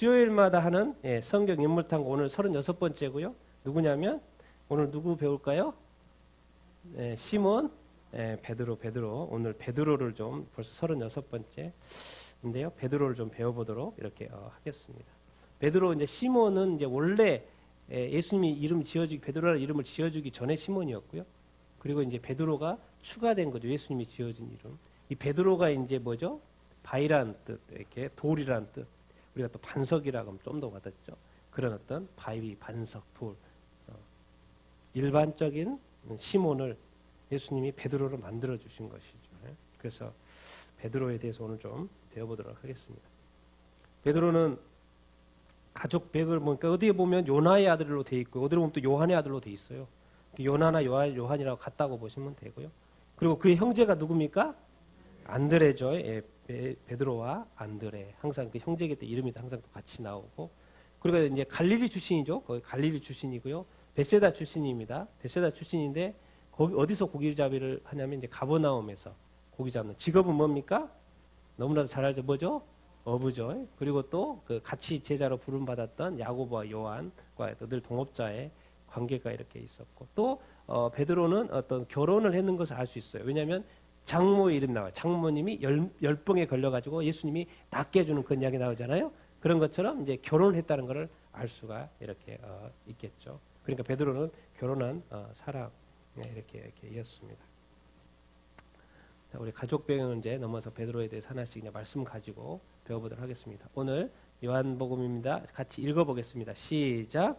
수요일마다 하는 성경 인물 탐구 오늘 36번째고요. 누구냐면 오늘 누구 배울까요? 시몬 베드로. 오늘 베드로를 좀 벌써 36번째인데요. 베드로를 좀 배워보도록 이렇게 하겠습니다. 베드로 이제 시몬은 이제 원래 예수님이 이름 지어주기 베드로라는 이름을 지어주기 전에 시몬이었고요. 그리고 이제 베드로가 추가된 거죠. 예수님이 지어진 이름. 이 베드로가 이제 뭐죠? 바위라는 뜻, 이렇게 돌이라는 뜻. 우리가 또 반석이라고 하면 좀 더 와닿죠. 그런 어떤 바위, 반석, 돌. 일반적인 시몬을 예수님이 베드로로 만들어 주신 것이죠. 그래서 베드로에 대해서 오늘 좀 배워보도록 하겠습니다. 베드로는 가족 백을 보니까 어디에 보면 요나의 아들로 돼 있고 어디에 보면 또 요한의 아들로 돼 있어요. 요나나 요한이라고 같다고 보시면 되고요. 그리고 그의 형제가 누굽니까? 안드레죠. 베드로와 안드레. 항상 그 형제기 때 이름이 항상 같이 나오고. 그리고 이제 갈릴리 출신이죠. 거기 갈릴리 출신이고요. 베세다 출신입니다. 베세다 출신인데 거기 어디서 고기잡이를 하냐면 이제 가버나움에서 고기 잡는. 직업은 뭡니까? 너무나도 잘 알죠. 뭐죠? 어부죠. 그리고 또 그 같이 제자로 부름 받았던 야고보와 요한과 늘 동업자의 관계가 이렇게 있었고 또 베드로는 어떤 결혼을 했는 것을 알 수 있어요. 왜냐하면 장모의 이름 나와요. 장모님이 열병에 걸려가지고 예수님이 낫게 해주는 그런 이야기 나오잖아요. 그런 것처럼 이제 결혼을 했다는 것을 알 수가 이렇게 있겠죠. 그러니까 베드로는 결혼한 사람 이렇게 이었습니다. 자, 우리 가족 배경은 이제 넘어서 베드로에 대해서 하나씩 그냥 말씀 가지고 배워보도록 하겠습니다. 오늘 요한복음입니다. 같이 읽어보겠습니다. 시작.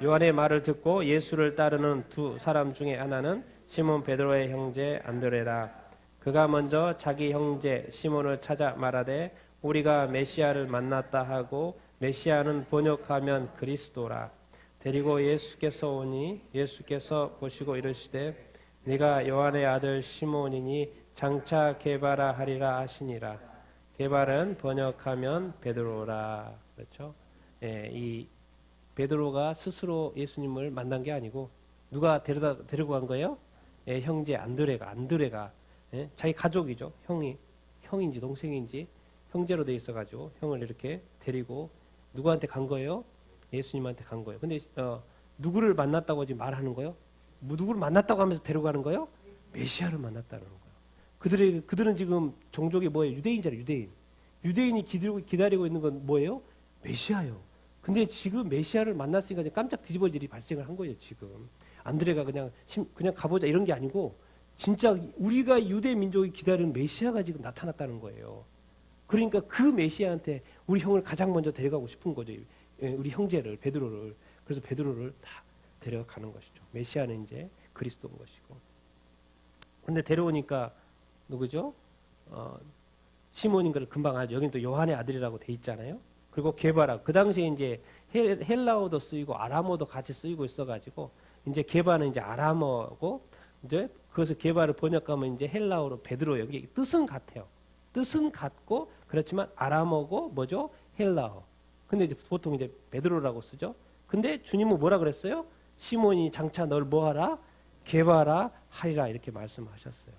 요한의 말을 듣고 예수를 따르는 두 사람 중에 하나는 시몬 베드로의 형제 안드레라. 그가 먼저 자기 형제 시몬을 찾아 말하되 우리가 메시아를 만났다 하고 메시아는 번역하면 그리스도라. 데리고 예수께서 오니 예수께서 보시고 이르시되 네가 요한의 아들 시몬이니 장차 게바라 하리라 하시니라. 게바는 번역하면 베드로라. 그렇죠? 이 베드로가 스스로 예수님을 만난 게 아니고 누가 데리고 간 거예요? 형제 안드레가 자기 가족이죠. 형인지 동생인지 형제로 돼 있어가지고 형을 이렇게 데리고 누구한테 간 거예요? 예수님한테 간 거예요. 근데 누구를 만났다고 지금 말하는 거예요? 누구를 만났다고 하면서 데려가는 거예요? 메시아를 만났다는 거예요. 그들은 지금 종족이 뭐예요? 유대인이잖아요. 유대인이 기다리고 있는 건 뭐예요? 메시아예요. 근데 지금 메시아를 만났으니까 이제 깜짝 뒤집을 일이 발생을 한 거예요. 지금 안드레가 그냥 가보자 이런 게 아니고 진짜 우리가 유대 민족이 기다리는 메시아가 지금 나타났다는 거예요. 그러니까 그 메시아한테 우리 형을 가장 먼저 데려가고 싶은 거죠. 우리 형제를 베드로를. 그래서 베드로를 다 데려가는 것이죠. 메시아는 이제 그리스도인 것이고. 근데 데려오니까 누구죠? 시몬인 걸 금방 알죠. 여기는 또 요한의 아들이라고 돼 있잖아요. 그리고 게바라. 그 당시에 이제 헬라어도 쓰이고 아람어도 같이 쓰이고 있어가지고 이제 게바는 이제 아람어고 이제 그것을 게바를 번역하면 이제 헬라어로 베드로 여기 뜻은 같아요. 뜻은 같고 그렇지만 아람어고 뭐죠? 헬라어. 근데 이제 보통 이제 베드로라고 쓰죠. 근데 주님은 뭐라 그랬어요? 시몬이 장차 널 뭐하라? 게바라 하리라 이렇게 말씀하셨어요.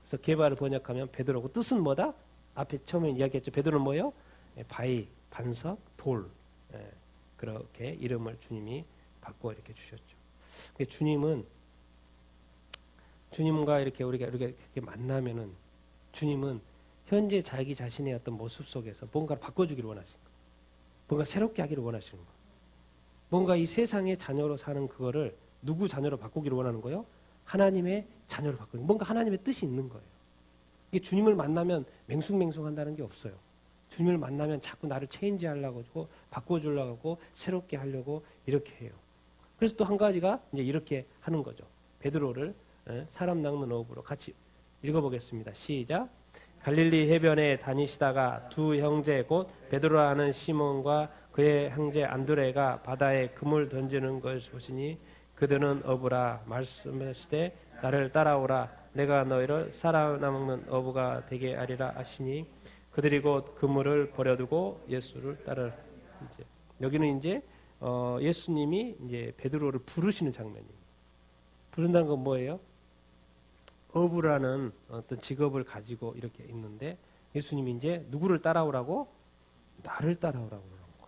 그래서 게바를 번역하면 베드로고 뜻은 뭐다? 앞에 처음에 이야기했죠. 베드로는 뭐예요? 바위, 반석, 돌. 그렇게 이름을 주님이 바꿔 이렇게 주셨죠. 주님과 이렇게 우리가 이렇게 만나면은 주님은 현재 자기 자신의 어떤 모습 속에서 뭔가를 바꿔주기를 원하시는 거예요. 뭔가 새롭게 하기를 원하시는 거예요. 뭔가 이 세상의 자녀로 사는 그거를 누구 자녀로 바꾸기를 원하는 거예요? 하나님의 자녀로 바꾸는 거예요. 뭔가 하나님의 뜻이 있는 거예요. 이게 주님을 만나면 맹숭맹숭한다는 게 없어요. 주님을 만나면 자꾸 나를 체인지 하려고 하고 바꿔주려고 하고 새롭게 하려고 이렇게 해요. 그래서 또 한 가지가 이제 이렇게 하는 거죠. 베드로를 사람 낚는 어부로 같이 읽어보겠습니다. 시작. 갈릴리 해변에 다니시다가 두 형제 곧 베드로라는 시몬과 그의 형제 안드레가 바다에 그물 던지는 것을 보시니 그들은 어부라. 말씀하시되 나를 따라오라. 내가 너희를 살아남는 어부가 되게 하리라 하시니 그들이 곧 그물을 버려두고 예수를 따르. 여기는 이제 예수님이 이제 베드로를 부르시는 장면입니다. 부른다는 건 뭐예요? 어부라는 어떤 직업을 가지고 이렇게 있는데 예수님이 이제 누구를 따라오라고? 나를 따라오라고 그러는 거예요.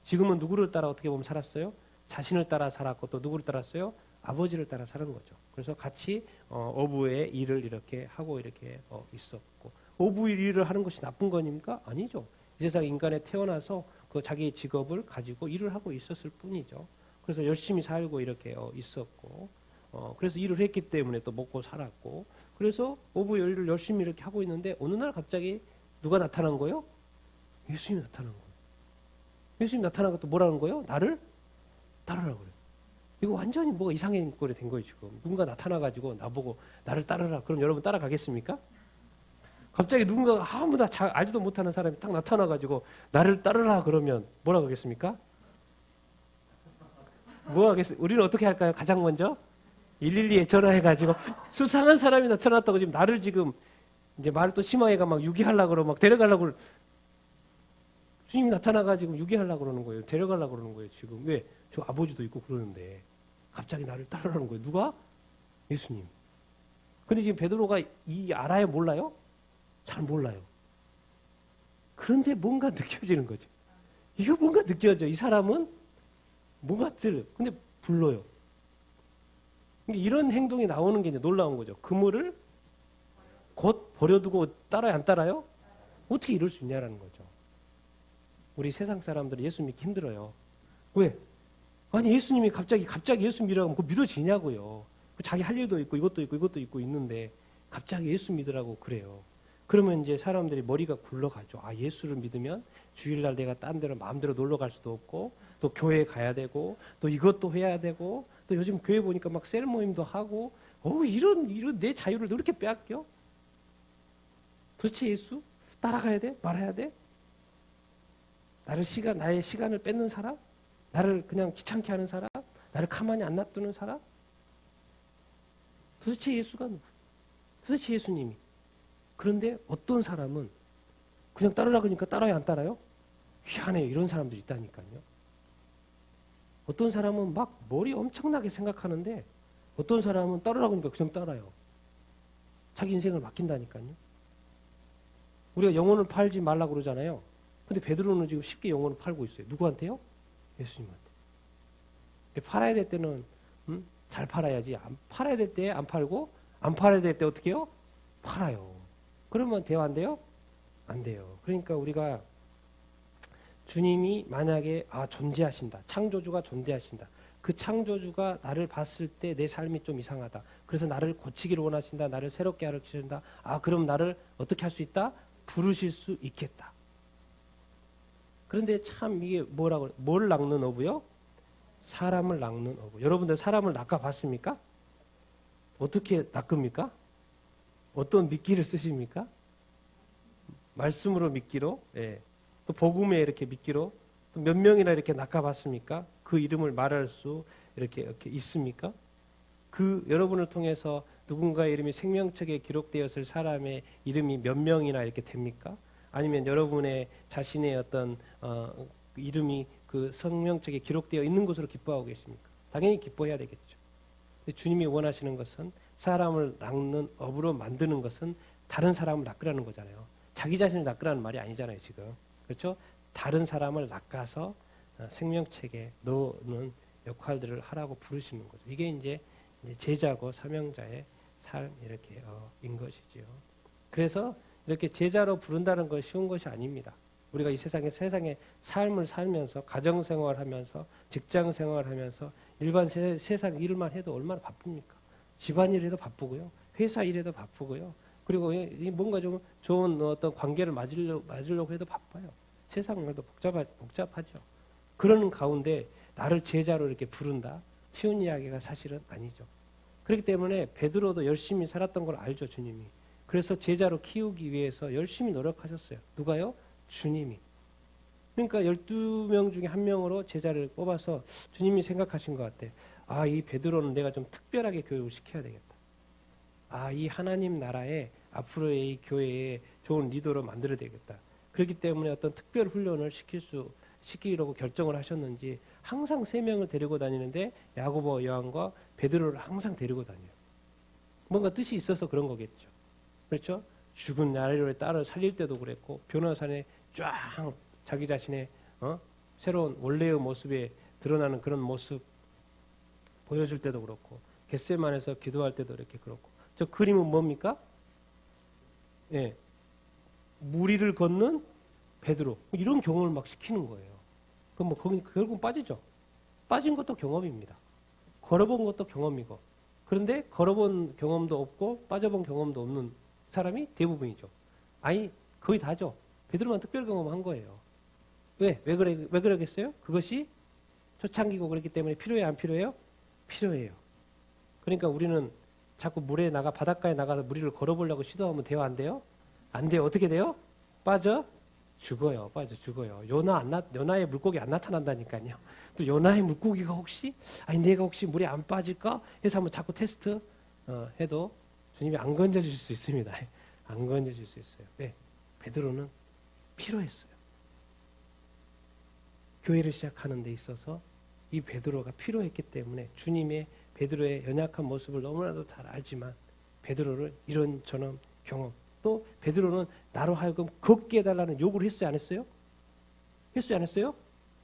지금은 누구를 따라 어떻게 보면 살았어요? 자신을 따라 살았고 또 누구를 따랐어요? 아버지를 따라 사는 거죠. 그래서 같이 어부의 일을 이렇게 하고 이렇게 있었고, 어부의 일을 하는 것이 나쁜 거니까 아니죠. 이 세상 인간에 태어나서 그 자기의 직업을 가지고 일을 하고 있었을 뿐이죠. 그래서 열심히 살고 이렇게 있었고, 그래서 일을 했기 때문에 또 먹고 살았고, 그래서 어부의 일을 열심히 이렇게 하고 있는데 어느 날 갑자기 누가 나타난 거예요? 예수님이 나타난 거예요. 예수님이 나타난 것도 뭐라는 거예요? 나를 따르라고 그래요. 이거 완전히 뭐가 이상한 꼴이 된 거예요, 지금. 누군가 나타나가지고 나보고 나를 따르라. 그럼 여러분 따라가겠습니까? 갑자기 누군가 아무나 알지도 못하는 사람이 딱 나타나가지고 나를 따르라 그러면 뭐라고 하겠습니까? 뭐 하겠어요? 우리는 어떻게 할까요? 가장 먼저 112에 전화해가지고 수상한 사람이 나타났다고 지금 나를 지금 이제 말을 또 심하게가 막 유기하려고 그러고 막 데려가려고 주님이 나타나가지고 유기하려고 그러는 거예요. 데려가려고 그러는 거예요. 지금 왜? 저 아버지도 있고 그러는데 갑자기 나를 따르라는 거예요. 누가? 예수님. 근데 지금 베드로가 알아요? 몰라요? 잘 몰라요. 그런데 뭔가 느껴지는 거죠. 이거 뭔가 느껴져. 이 사람은 뭔가 근데 불러요. 이런 행동이 나오는 게 이제 놀라운 거죠. 그물을 곧 버려두고 따라요? 안 따라요? 어떻게 이럴 수 있냐라는 거죠. 우리 세상 사람들은 예수 믿기 힘들어요. 왜? 아니 예수님이 갑자기 예수 믿으라고 하면 그거 믿어지냐고요. 자기 할 일도 있고 이것도 있고 이것도 있고 있는데 갑자기 예수 믿으라고 그래요. 그러면 이제 사람들이 머리가 굴러가죠. 아, 예수를 믿으면 주일날 내가 딴 데로 마음대로 놀러 갈 수도 없고 또 교회 가야 되고 또 이것도 해야 되고 또 요즘 교회 보니까 막 셀 모임도 하고 이런 내 자유를 왜 이렇게 빼앗겨? 도대체 예수 따라가야 돼? 말아야 돼? 나의 시간을 뺏는 사람? 나를 그냥 귀찮게 하는 사람? 나를 가만히 안 놔두는 사람? 도대체 예수님이. 그런데 어떤 사람은 그냥 따르라 그러니까 따라요, 안 따라요? 희한해요. 이런 사람들이 있다니까요. 어떤 사람은 막 머리 엄청나게 생각하는데 어떤 사람은 따르라 그러니까 그냥 따라요. 자기 인생을 맡긴다니까요. 우리가 영혼을 팔지 말라고 그러잖아요. 근데 베드로는 지금 쉽게 영혼을 팔고 있어요. 누구한테요? 예수님한테. 팔아야 될 때는 잘 팔아야지. 안 팔아야 될 때 안 팔고 안 팔아야 될 때 어떻게 해요? 팔아요. 그러면 돼요? 안 돼요? 안 돼요. 그러니까 우리가 주님이 만약에 존재하신다. 창조주가 존재하신다. 그 창조주가 나를 봤을 때 내 삶이 좀 이상하다. 그래서 나를 고치기를 원하신다. 나를 새롭게 하신다. 그럼 나를 어떻게 할 수 있다? 부르실 수 있겠다. 그런데 참 이게 뭘 낚는 어부요? 사람을 낚는 어부. 여러분들 사람을 낚아봤습니까? 어떻게 낚습니까? 어떤 미끼를 쓰십니까? 말씀으로 미끼로, 예. 또 복음에 이렇게 미끼로 또 몇 명이나 이렇게 낚아봤습니까? 그 이름을 말할 수 이렇게 있습니까? 그 여러분을 통해서 누군가의 이름이 생명책에 기록되었을 사람의 이름이 몇 명이나 이렇게 됩니까? 아니면 여러분의 자신의 어떤 이름이 그 생명책에 기록되어 있는 것으로 기뻐하고 계십니까? 당연히 기뻐해야 되겠죠. 근데 주님이 원하시는 것은 사람을 낚는 업으로 만드는 것은 다른 사람을 낚으라는 거잖아요. 자기 자신을 낚으라는 말이 아니잖아요, 지금. 그렇죠? 다른 사람을 낚아서 생명책에 넣는 역할들을 하라고 부르시는 거죠. 이게 이제 제자고 사명자의 삶 이렇게 인 것이지요. 그래서 이렇게 제자로 부른다는 건 쉬운 것이 아닙니다. 우리가 이 세상의 삶을 살면서 가정생활하면서 직장생활하면서 일반 세상 일만 해도 얼마나 바쁩니까? 집안일에도 바쁘고요. 회사 일에도 바쁘고요. 그리고 뭔가 좀 좋은 어떤 관계를 맺으려고 해도 바빠요. 세상도 복잡하죠. 그러는 가운데 나를 제자로 이렇게 부른다? 쉬운 이야기가 사실은 아니죠. 그렇기 때문에 베드로도 열심히 살았던 걸 알죠, 주님이. 그래서 제자로 키우기 위해서 열심히 노력하셨어요. 누가요? 주님이. 그러니까 12명 중에 한 명으로 제자를 뽑아서 주님이 생각하신 것 같아. 이 베드로는 내가 좀 특별하게 교육을 시켜야 되겠다. 이 하나님 나라에 앞으로의 이 교회에 좋은 리더로 만들어야 되겠다. 그렇기 때문에 어떤 특별 훈련을 시키려고 결정을 하셨는지 항상 3명을 데리고 다니는데 야고보, 요한과 베드로를 항상 데리고 다녀요. 뭔가 뜻이 있어서 그런 거겠죠. 그렇죠? 죽은 나리로의 딸을 살릴 때도 그랬고 변호사에 쫙 자기 자신의 새로운 원래의 모습에 드러나는 그런 모습 보여줄 때도 그렇고 겟세마네에서 기도할 때도 이렇게 그렇고 저 그림은 뭡니까? 예, 무리를 걷는 베드로 이런 경험을 막 시키는 거예요. 그럼 뭐 거기 결국 빠지죠. 빠진 것도 경험입니다. 걸어본 것도 경험이고 그런데 걸어본 경험도 없고 빠져본 경험도 없는 사람이 대부분이죠. 아니 거의 다죠. 베드로만 특별 경험한 거예요. 왜 그러겠어요? 그것이 초창기고 그렇기 때문에 필요해요, 안 필요해요? 필요해요. 그러니까 우리는 자꾸 물에 나가 바닷가에 나가서 무리를 걸어보려고 시도하면 돼요, 안 돼요? 안 돼요. 어떻게 돼요? 빠져 죽어요. 빠져 죽어요. 요나의 물고기 안 나타난다니까요. 또 요나의 물고기가 혹시 내가 혹시 물에 안 빠질까 해서 한번 자꾸 테스트 해도 주님이 안 건져줄 수 있습니다. 안 건져줄 수 있어요. 네, 베드로는 필요했어요. 교회를 시작하는 데 있어서 이 베드로가 필요했기 때문에 주님의 베드로의 연약한 모습을 너무나도 잘 알지만 베드로를 이런저런 경험 또 베드로는 나로 하여금 걷게 해달라는 요구를 했어요, 안 했어요? 했어요, 안 했어요?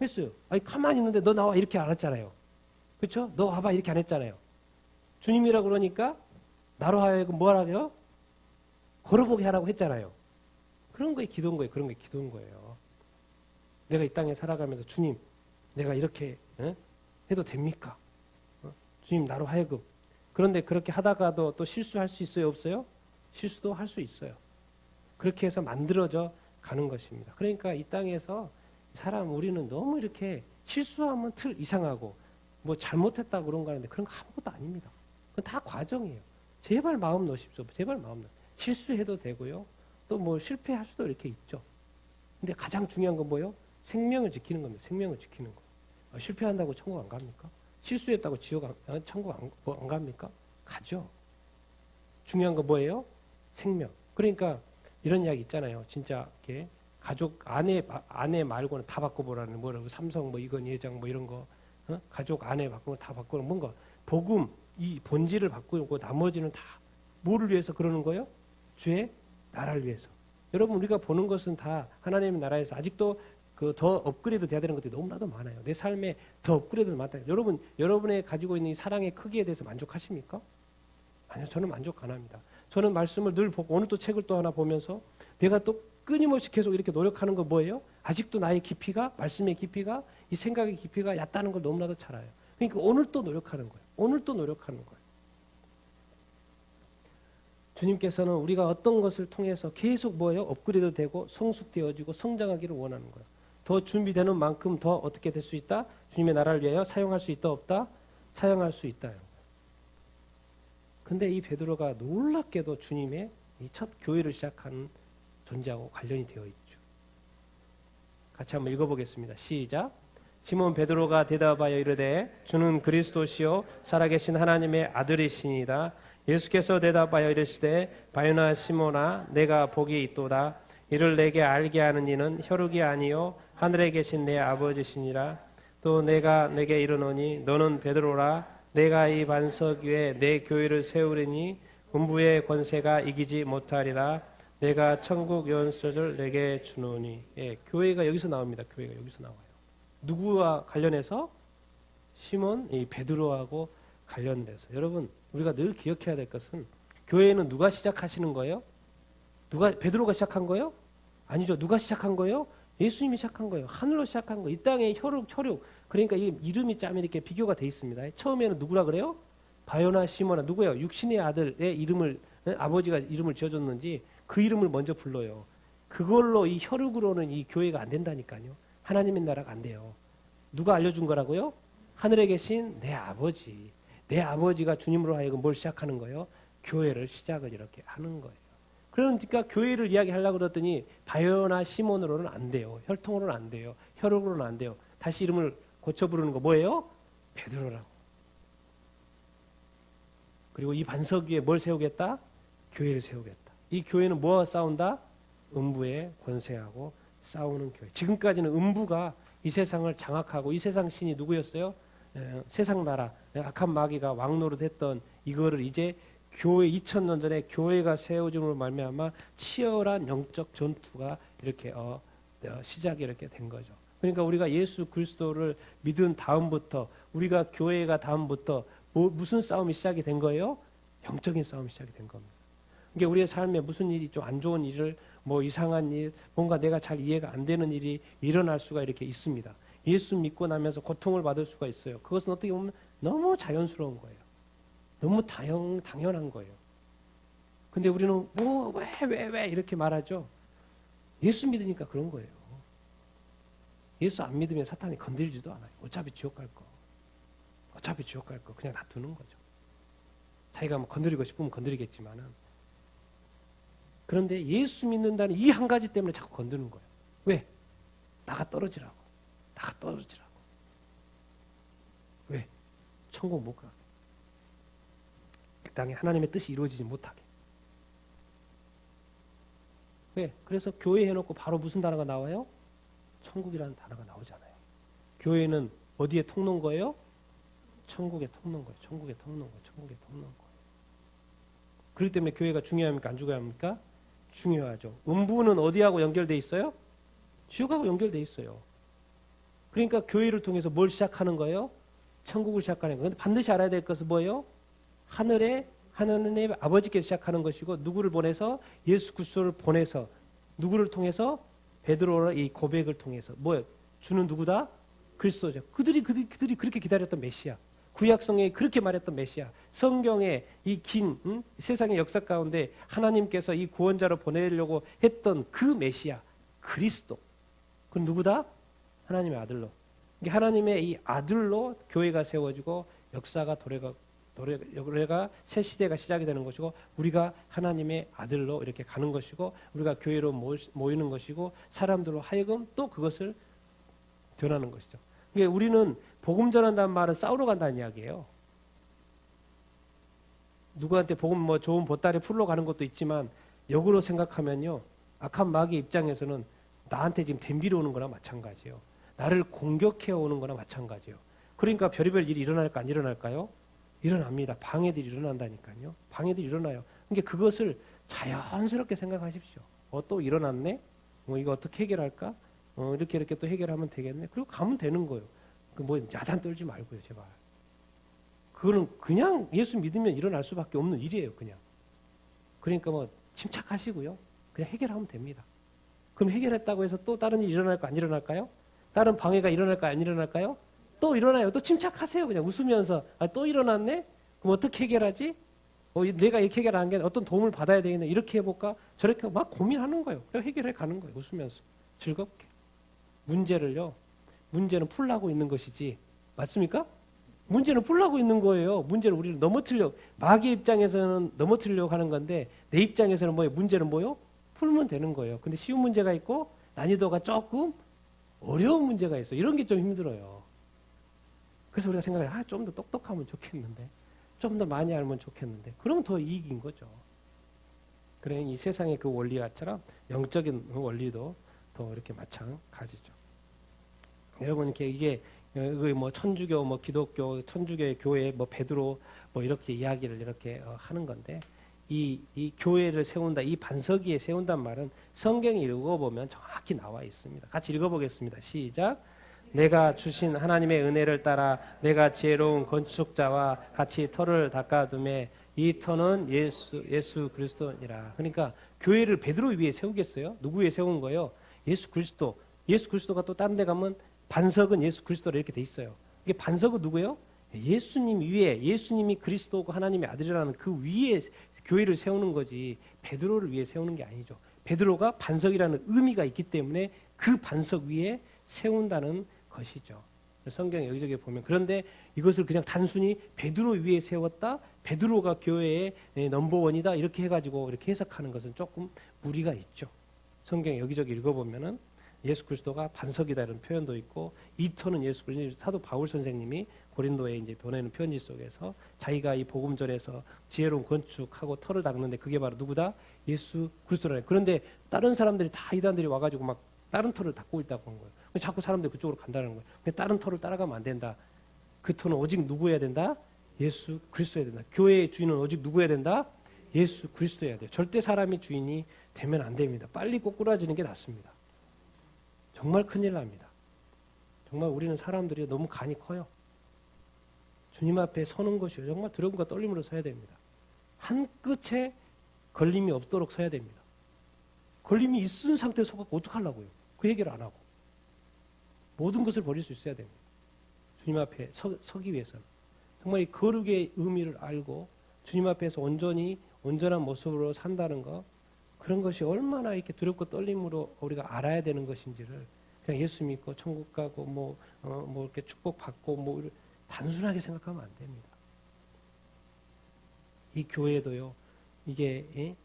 했어요. 가만히 있는데 너 나와 이렇게 안 했잖아요. 그렇죠? 너 와봐 이렇게 안 했잖아요. 주님이라고 그러니까 나로 하여금 뭐 하라고요? 걸어보게 하라고 했잖아요. 그런 거에 기도한 거예요. 그런 거에 기도한 거예요. 내가 이 땅에 살아가면서 주님 내가 이렇게 해도 됩니까? 주님 나로 하여금. 그런데 그렇게 하다가도 또 실수할 수 있어요, 없어요? 실수도 할 수 있어요. 그렇게 해서 만들어져 가는 것입니다. 그러니까 이 땅에서 우리는 너무 이렇게 실수하면 틀 이상하고 뭐 잘못했다고 그런 거 하는데 그런 거 아무것도 아닙니다. 그건 다 과정이에요. 제발 마음 놓으십시오. 제발 마음 놓으십시오. 실수해도 되고요. 또 뭐 실패할 수도 이렇게 있죠. 근데 가장 중요한 건 뭐예요? 생명을 지키는 겁니다. 생명을 지키는 거. 실패한다고 천국 안 갑니까? 실수했다고 천국 안 갑니까? 가죠. 중요한 건 뭐예요? 생명. 그러니까 이런 이야기 있잖아요. 진짜 이렇게 가족 아내 말고는 다 바꿔보라는 뭐라고 삼성 뭐 이건 예장 뭐 이런 거 가족 아내 바꾸고 다 바꾸는 뭔가 복음 이 본질을 바꾸고 나머지는 다 뭐를 위해서 그러는 거예요? 주의 나라를 위해서. 여러분 우리가 보는 것은 다 하나님의 나라에서 아직도 그 더 업그레이드 돼야 되는 것들이 너무나도 많아요. 내 삶에 더 업그레이드가 많다. 여러분의 가지고 있는 이 사랑의 크기에 대해서 만족하십니까? 아니요, 저는 만족 안 합니다. 저는 말씀을 늘 보고 오늘 또 책을 또 하나 보면서 내가 또 끊임없이 계속 이렇게 노력하는 거 뭐예요? 아직도 나의 깊이가 말씀의 깊이가 이 생각의 깊이가 얕다는 걸 너무나도 잘 알아요. 그러니까 오늘 또 노력하는 거예요. 오늘 또 노력하는 거예요. 주님께서는 우리가 어떤 것을 통해서 계속 뭐예요? 업그레이드 되고 성숙되어지고 성장하기를 원하는 거예요. 더 준비되는 만큼 더 어떻게 될 수 있다? 주님의 나라를 위하여 사용할 수 있다 없다? 사용할 수 있다. 근데 이 베드로가 놀랍게도 주님의 이 첫 교회를 시작한 존재하고 관련이 되어 있죠. 같이 한번 읽어보겠습니다. 시작. 시몬 베드로가 대답하여 이르되 주는 그리스도시요 살아계신 하나님의 아들이시니이다. 예수께서 대답하여 이르시되 바요나 시몬아 내가 복이 있도다. 이를 내게 알게 하는 이는 혈육이 아니요 하늘에 계신 내 아버지시니라. 또 내가 내게 이르노니 너는 베드로라. 내가 이 반석 위에 내 교회를 세우리니 음부의 권세가 이기지 못하리라. 내가 천국 연수를 내게 주노니. 예, 교회가 여기서 나옵니다. 교회가 여기서 나와요. 누구와 관련해서? 시몬, 이 베드로하고 관련돼서. 여러분 우리가 늘 기억해야 될 것은 교회는 누가 시작하시는 거예요? 베드로가 시작한 거예요? 아니죠. 누가 시작한 거예요? 예수님이 시작한 거예요. 하늘로 시작한 거. 이 땅의 혈육. 그러니까 이 이름이 짜면 이렇게 비교가 돼 있습니다. 처음에는 누구라 그래요? 바요나 시모나 누구예요? 육신의 아들의 이름을 아버지가 이름을 지어줬는지 그 이름을 먼저 불러요. 그걸로 이 혈육으로는 이 교회가 안 된다니까요. 하나님의 나라가 안 돼요. 누가 알려준 거라고요? 하늘에 계신 내 아버지. 내 아버지가 주님으로 하여금 뭘 시작하는 거예요? 교회를 시작을 이렇게 하는 거예요. 그러니까 교회를 이야기하려고 그랬더니 바요나 시몬으로는 안 돼요. 혈통으로는 안 돼요. 혈육으로는 안 돼요. 다시 이름을 고쳐 부르는 거 뭐예요? 베드로라고. 그리고 이 반석 위에 뭘 세우겠다? 교회를 세우겠다. 이 교회는 뭐와 싸운다? 음부의 권세하고 싸우는 교회. 지금까지는 음부가 이 세상을 장악하고 이 세상 신이 누구였어요? 세상 나라 악한 마귀가 왕노릇했던 이거를 이제 교회 2000년 전에 교회가 세워짐으로 말미암아 치열한 영적 전투가 이렇게 시작이 이렇게 된 거죠. 그러니까 우리가 예수 그리스도를 믿은 다음부터 우리가 교회가 다음부터 무슨 싸움이 시작이 된 거예요? 영적인 싸움이 시작이 된 겁니다. 그러니까 우리의 삶에 무슨 일이 좀 안 좋은 일을 뭐 이상한 일, 뭔가 내가 잘 이해가 안 되는 일이 일어날 수가 이렇게 있습니다. 예수 믿고 나면서 고통을 받을 수가 있어요. 그것은 어떻게 보면 너무 자연스러운 거예요. 너무 당연한 거예요. 근데 우리는 왜 이렇게 말하죠? 예수 믿으니까 그런 거예요. 예수 안 믿으면 사탄이 건드리지도 않아요. 어차피 지옥 갈 거. 어차피 지옥 갈 거. 그냥 놔두는 거죠. 자기가 뭐 건드리고 싶으면 건드리겠지만은. 그런데 예수 믿는다는 이 한 가지 때문에 자꾸 건드는 거예요. 왜? 나가 떨어지라고. 나가 떨어지라고. 왜? 천국 못 가게. 그 땅에 하나님의 뜻이 이루어지지 못하게. 왜? 그래서 교회 해놓고 바로 무슨 단어가 나와요? 천국이라는 단어가 나오잖아요. 교회는 어디에 통로인 거예요? 천국에 통로인 거예요. 천국에 통로인 거예요. 천국에 통로인 거예요. 그렇기 때문에 교회가 중요합니까? 안 중요합니까? 중요하죠. 음부는 어디하고 연결돼 있어요? 지옥하고 연결돼 있어요. 그러니까 교회를 통해서 뭘 시작하는 거예요? 천국을 시작하는 거예요. 근데 반드시 알아야 될 것은 뭐예요? 하늘에 하나님 아버지께서 시작하는 것이고 누구를 보내서 예수 그리스도를 보내서 누구를 통해서 베드로의 이 고백을 통해서 뭐예요? 주는 누구다? 그리스도죠. 그들이 그렇게 기다렸던 메시아. 구약 성경에 그렇게 말했던 메시아. 성경의 이 긴 세상의 역사 가운데 하나님께서 이 구원자로 보내려고 했던 그 메시아 그리스도. 그건 누구다? 하나님의 아들로. 하나님의 이 아들로 교회가 세워지고 역사가 도래가 새 시대가 시작이 되는 것이고 우리가 하나님의 아들로 이렇게 가는 것이고 우리가 교회로 모이는 것이고 사람들로 하여금 또 그것을 변하는 것이죠. 그러니까 우리는 복음 전한다는 말은 싸우러 간다는 이야기예요. 누구한테 복음 뭐 좋은 보따리 풀러 가는 것도 있지만 역으로 생각하면요. 악한 마귀 입장에서는 나한테 지금 덤비러 오는 거나 마찬가지예요. 나를 공격해 오는 거나 마찬가지예요. 그러니까 별의별 일이 일어날까 안 일어날까요? 일어납니다. 방해들이 일어난다니까요. 방해들이 일어나요. 그러니까 그것을 자연스럽게 생각하십시오. 또 일어났네? 이거 어떻게 해결할까? 이렇게 또 해결하면 되겠네. 그리고 가면 되는 거예요. 뭐 야단 떨지 말고요, 제발. 그거는 그냥 예수 믿으면 일어날 수밖에 없는 일이에요, 그냥. 그러니까 뭐 침착하시고요. 그냥 해결하면 됩니다. 그럼 해결했다고 해서 또 다른 일이 일어날까 안 일어날까요? 다른 방해가 일어날까 안 일어날까요? 또 일어나요. 또 침착하세요. 그냥 웃으면서 또 일어났네? 그럼 어떻게 해결하지? 내가 이렇게 해결하는 게 어떤 도움을 받아야 되겠네. 이렇게 해볼까? 저렇게 막 고민하는 거예요. 그냥 해결해 가는 거예요. 웃으면서 즐겁게. 문제는 풀라고 있는 것이지. 맞습니까? 문제는 풀라고 있는 거예요. 문제는 우리를 마귀 입장에서는 넘어뜨리려고 하는 건데 내 입장에서는 뭐예요? 문제는 뭐예요? 풀면 되는 거예요. 근데 쉬운 문제가 있고 난이도가 조금 어려운 문제가 있어요. 이런 게 좀 힘들어요. 그래서 우리가 생각해요. 좀 더 똑똑하면 좋겠는데. 좀 더 많이 알면 좋겠는데. 그러면 더 이익인 거죠. 그래, 이 세상의 그 원리와처럼 영적인 원리도 더 이렇게 마찬가지죠. 여러분, 이게 뭐 천주교, 뭐 기독교, 천주교의 교회, 뭐 베드로, 뭐 이렇게 이야기를 이렇게 하는 건데, 이 교회를 세운다, 이 반석 위에 세운단 말은 성경에 읽어보면 정확히 나와 있습니다. 같이 읽어보겠습니다. 시작. 내가 주신 하나님의 은혜를 따라 내가 지혜로운 건축자와 같이 터를 닦아둠에 이 터는 예수 그리스도니라. 그러니까 교회를 베드로 위에 세우겠어요? 누구 위에 세운 거예요? 예수 그리스도. 예수 그리스도가 또 다른 데 가면 반석은 예수 그리스도로 이렇게 돼 있어요. 이게 반석은 누구예요? 예수님 위에, 예수님이 그리스도고 하나님의 아들이라는 그 위에 교회를 세우는 거지 베드로를 위해 세우는 게 아니죠. 베드로가 반석이라는 의미가 있기 때문에 그 반석 위에 세운다는 것이죠. 성경 여기저기 보면. 그런데 이것을 그냥 단순히 베드로 위에 세웠다, 베드로가 교회의 넘버원이다 이렇게 해가지고 이렇게 해석하는 것은 조금 무리가 있죠. 성경 여기저기 읽어보면은 예수 그리스도가 반석이다 이런 표현도 있고 이 터는 예수 그리스도. 사도 바울 선생님이 고린도에 이제 보내는 편지 속에서 자기가 이 복음전에서 지혜로운 건축하고 터를 닦는데 그게 바로 누구다? 예수 그리스도라는. 그런데 다른 사람들이 다 이단들이 와가지고 막 다른 터를 닦고 있다고 한 거예요. 자꾸 사람들이 그쪽으로 간다는 거예요. 다른 터를 따라가면 안 된다. 그 터는 오직 누구여야 된다? 예수 그리스도여야 된다. 교회의 주인은 오직 누구여야 된다? 예수 그리스도여야 돼요. 절대 사람이 주인이 되면 안 됩니다. 빨리 꼬꾸라지는 게 낫습니다. 정말 큰일 납니다. 정말 우리는 사람들이 너무 간이 커요. 주님 앞에 서는 것이 정말 두려움과 떨림으로 서야 됩니다. 한 끝에 걸림이 없도록 서야 됩니다. 걸림이 있은 상태에서 서고 어떡하려고요? 그 얘기를 안 하고. 모든 것을 버릴 수 있어야 됩니다. 주님 앞에 서기 위해서는. 정말 이 거룩의 의미를 알고 주님 앞에서 온전한 모습으로 산다는 것, 그런 것이 얼마나 이렇게 두렵고 떨림으로 우리가 알아야 되는 것인지를 그냥 예수 믿고 천국 가고 뭐 이렇게 축복받고 뭐 단순하게 생각하면 안 됩니다. 이 교회도요, 이게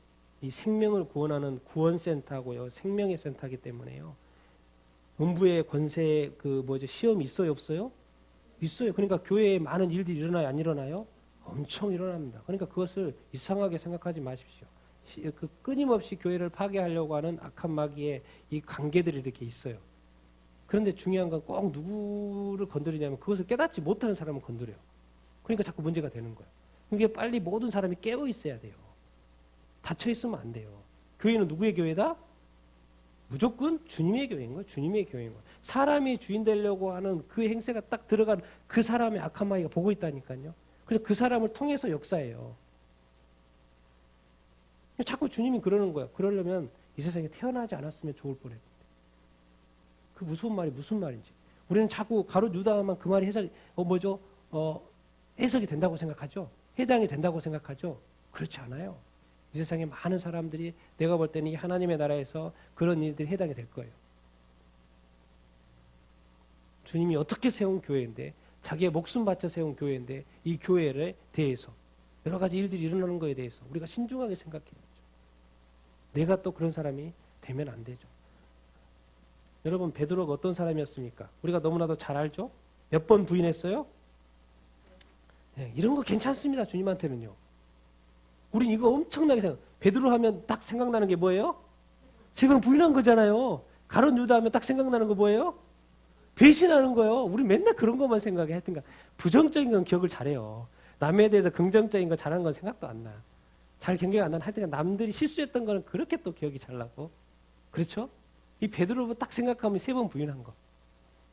이 생명을 구원하는 구원센터고요, 생명의 센터이기 때문에요. 음부의 권세 시험이 있어요, 없어요? 있어요. 그러니까 교회에 많은 일들이 일어나요, 안 일어나요? 엄청 일어납니다. 그러니까 그것을 이상하게 생각하지 마십시오. 그 끊임없이 교회를 파괴하려고 하는 악한 마귀의 이 관계들이 이렇게 있어요. 그런데 중요한 건 꼭 누구를 건드리냐면 그것을 깨닫지 못하는 사람을 건드려요. 그러니까 자꾸 문제가 되는 거예요. 이게 빨리 모든 사람이 깨어 있어야 돼요. 닫혀 있으면 안 돼요. 교회는 누구의 교회다? 무조건 주님의 교회인 거예요. 주님의 교회인 거예요. 사람이 주인 되려고 하는 그 행세가 딱 들어간 그 사람의 악한 마귀가 보고 있다니까요. 그래서 그 사람을 통해서 역사해요. 자꾸 주님이 그러는 거예요. 그러려면 이 세상에 태어나지 않았으면 좋을 뻔했는데. 그 무서운 말이 무슨 말인지. 우리는 자꾸 가룟 유다만 그 말이 해석이 된다고 생각하죠. 해당이 된다고 생각하죠. 그렇지 않아요. 이 세상에 많은 사람들이 내가 볼 때는 이 하나님의 나라에서 그런 일들이 해당이 될 거예요. 주님이 어떻게 세운 교회인데, 자기의 목숨 바쳐 세운 교회인데, 이 교회에 대해서 여러 가지 일들이 일어나는 것에 대해서 우리가 신중하게 생각해야죠. 내가 또 그런 사람이 되면 안 되죠. 여러분, 베드로가 어떤 사람이었습니까? 우리가 너무나도 잘 알죠? 몇 번 부인했어요? 네, 이런 거 괜찮습니다. 주님한테는요. 우린 이거 엄청나게 베드로 하면 딱 생각나는 게 뭐예요? 3번 부인한 거잖아요. 가룟 유다 하면 딱 생각나는 거 뭐예요? 배신하는 거예요. 우리 맨날 그런 것만 생각해. 하여튼가 부정적인 건 기억을 잘해요. 남에 대해서 긍정적인 거 잘하는 건 생각도 안 나. 잘 경계가 안 나는 하여튼 남들이 실수했던 거는 그렇게 또 기억이 잘 나고. 그렇죠? 이 베드로 딱 생각하면 3번 부인한 거.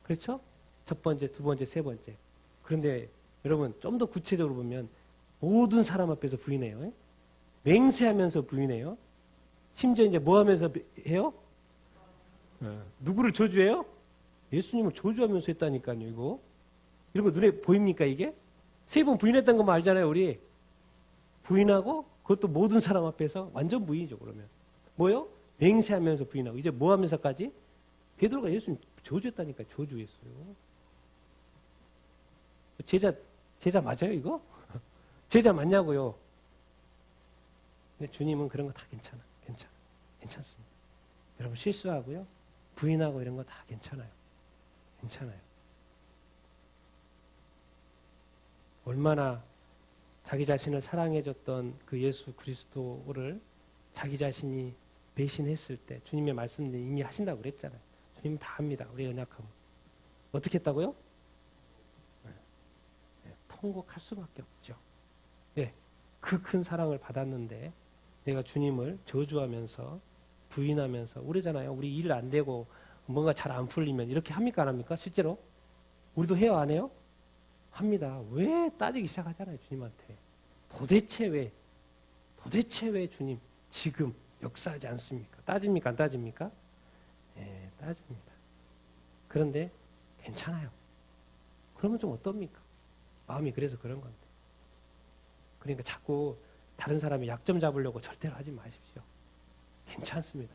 그렇죠? 첫 번째, 두 번째, 세 번째. 그런데 여러분 좀 더 구체적으로 보면 모든 사람 앞에서 부인해요. 맹세하면서 부인해요. 심지어 이제 뭐 하면서 해요? 누구를 저주해요? 예수님을 저주하면서 했다니까요, 이거. 이런 거 눈에 보입니까, 이게? 3번 부인했던 것만 알잖아요, 우리. 부인하고 그것도 모든 사람 앞에서 완전 부인이죠, 그러면. 뭐요? 맹세하면서 부인하고. 이제 뭐 하면서까지? 베드로가 예수님 저주했다니까, 저주했어요. 제자 맞아요, 이거? 제자 맞냐고요? 근데 주님은 그런 거 다 괜찮습니다. 여러분 실수하고요, 부인하고 이런 거 다 괜찮아요. 얼마나 자기 자신을 사랑해줬던 그 예수 그리스도를 자기 자신이 배신했을 때 주님의 말씀을 이미 하신다고 그랬잖아요. 주님 다 합니다. 우리 연약하면. 어떻게 했다고요? 통곡할 수밖에 없죠. 그 큰 사랑을 받았는데 내가 주님을 저주하면서 부인하면서 우리잖아요. 우리 일 안 되고 뭔가 잘 안 풀리면 이렇게 합니까, 안 합니까? 실제로 우리도 해요, 안 해요? 합니다. 왜 따지기 시작하잖아요, 주님한테. 도대체 왜 주님 지금 역사하지 않습니까? 따집니까, 안 따집니까? 따집니다. 그런데 괜찮아요. 그러면 좀 어떻습니까? 마음이 그래서 그런 건데. 그러니까 자꾸 다른 사람의 약점 잡으려고 절대로 하지 마십시오. 괜찮습니다.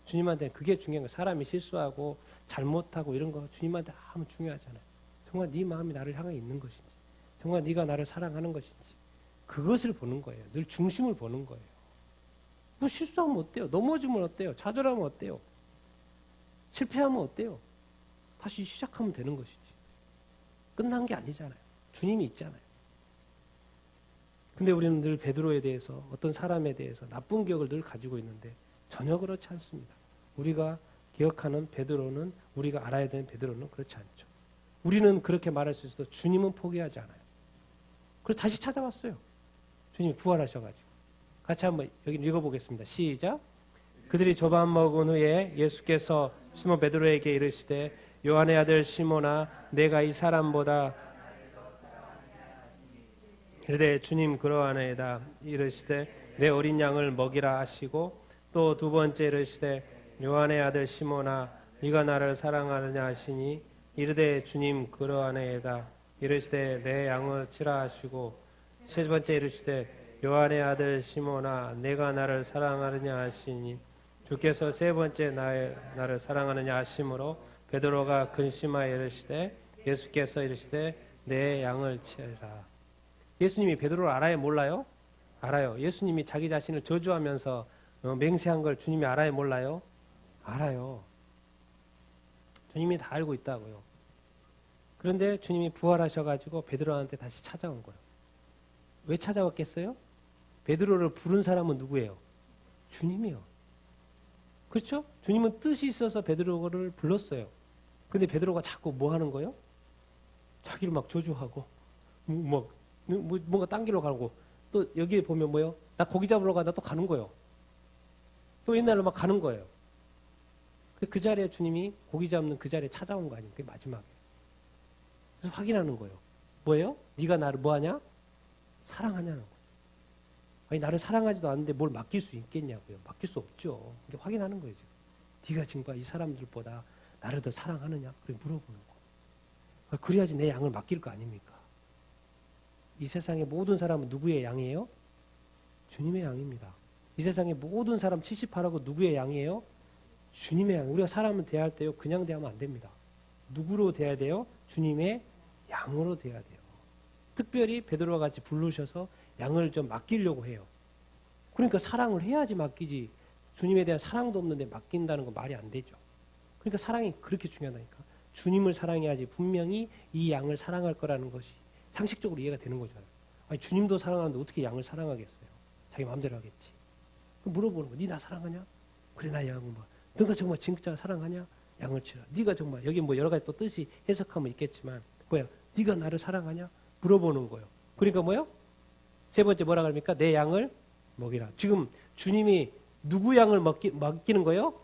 주님한테는 그게 중요한 거예요. 사람이 실수하고 잘못하고 이런 거 주님한테 아무 중요하잖아요. 정말 네 마음이 나를 향해 있는 것인지, 정말 네가 나를 사랑하는 것인지, 그것을 보는 거예요. 늘 중심을 보는 거예요. 뭐 실수하면 어때요? 넘어지면 어때요? 좌절하면 어때요? 실패하면 어때요? 다시 시작하면 되는 것이지. 끝난 게 아니잖아요. 주님이 있잖아요. 근데 우리는 늘 베드로에 대해서, 어떤 사람에 대해서 나쁜 기억을 늘 가지고 있는데 전혀 그렇지 않습니다. 우리가 기억하는 베드로는, 우리가 알아야 되는 베드로는 그렇지 않죠. 우리는 그렇게 말할 수 있어도 주님은 포기하지 않아요. 그래서 다시 찾아왔어요. 주님이 부활하셔가지고. 같이 한번 여기 읽어보겠습니다. 시작. 그들이 조반 먹은 후에 예수께서 시몬 베드로에게 이르시되 요한의 아들 시몬아 내가 이 사람보다 이르되 주님 그러하나이다. 이르시되 내 어린 양을 먹이라 하시고 또 두 번째 이르시되 요한의 아들 시몬아 네가 나를 사랑하느냐 하시니 이르되 주님 그러하나이다. 이르시되 내 양을 치라 하시고 세 번째 이르시되 요한의 아들 시몬아 내가 나를 사랑하느냐 하시니 주께서 세 번째 나를 사랑하느냐 하심으로 베드로가 근심하여 이르시되 예수께서 이르시되 내 양을 치라. 예수님이 베드로를 알아요 몰라요? 알아요. 예수님이 자기 자신을 저주하면서 맹세한 걸 주님이 알아요 몰라요? 알아요. 주님이 다 알고 있다고요. 그런데 주님이 부활하셔가지고 베드로한테 다시 찾아온 거예요. 왜 찾아왔겠어요? 베드로를 부른 사람은 누구예요? 주님이요. 그렇죠? 주님은 뜻이 있어서 베드로를 불렀어요. 근데 베드로가 자꾸 뭐 하는 거예요? 자기를 막 저주하고 뭔가 딴 길로 가고 또 여기에 보면 뭐예요? 나 고기 잡으러 가다 또 가는 거예요. 또 옛날로 막 가는 거예요. 그 자리에 주님이 고기 잡는 그 자리에 찾아온 거 아닙니까? 마지막에. 그래서 확인하는 거예요. 뭐예요? 네가 나를 뭐하냐? 사랑하냐는 거예요. 아니 나를 사랑하지도 않는데 뭘 맡길 수 있겠냐고요. 맡길 수 없죠. 이게 확인하는 거예요. 네가 지금 이 사람들보다 나를 더 사랑하느냐? 그래 물어보는 거. 그래야지 내 양을 맡길 거 아닙니까? 이 세상의 모든 사람은 누구의 양이에요? 주님의 양입니다. 이 세상의 모든 사람 78하고 누구의 양이에요? 주님의 양. 우리가 사람을 대할 때요 그냥 대하면 안 됩니다. 누구로 대해야 돼요? 주님의 양으로 대해야 돼요. 특별히 베드로와 같이 부르셔서 양을 좀 맡기려고 해요. 그러니까 사랑을 해야지 맡기지. 주님에 대한 사랑도 없는데 맡긴다는 건 말이 안 되죠. 그러니까 사랑이 그렇게 중요하다니까. 주님을 사랑해야지 분명히 이 양을 사랑할 거라는 것이 상식적으로 이해가 되는 거잖아요. 아니 주님도 사랑하는데 어떻게 양을 사랑하겠어요? 자기 마음대로 하겠지. 물어보는 거. 네 나 사랑하냐? 그래 나 양을 뭐. 너가 정말 진짜 사랑하냐? 양을 치라. 네가 정말 여기 뭐 여러 가지 또 뜻이 해석하면 있겠지만 뭐야? 네가 나를 사랑하냐? 물어보는 거예요. 그러니까 뭐요? 세 번째 뭐라 그럽니까? 내 양을 먹이라. 지금 주님이 누구 양을 맡기는 거예요?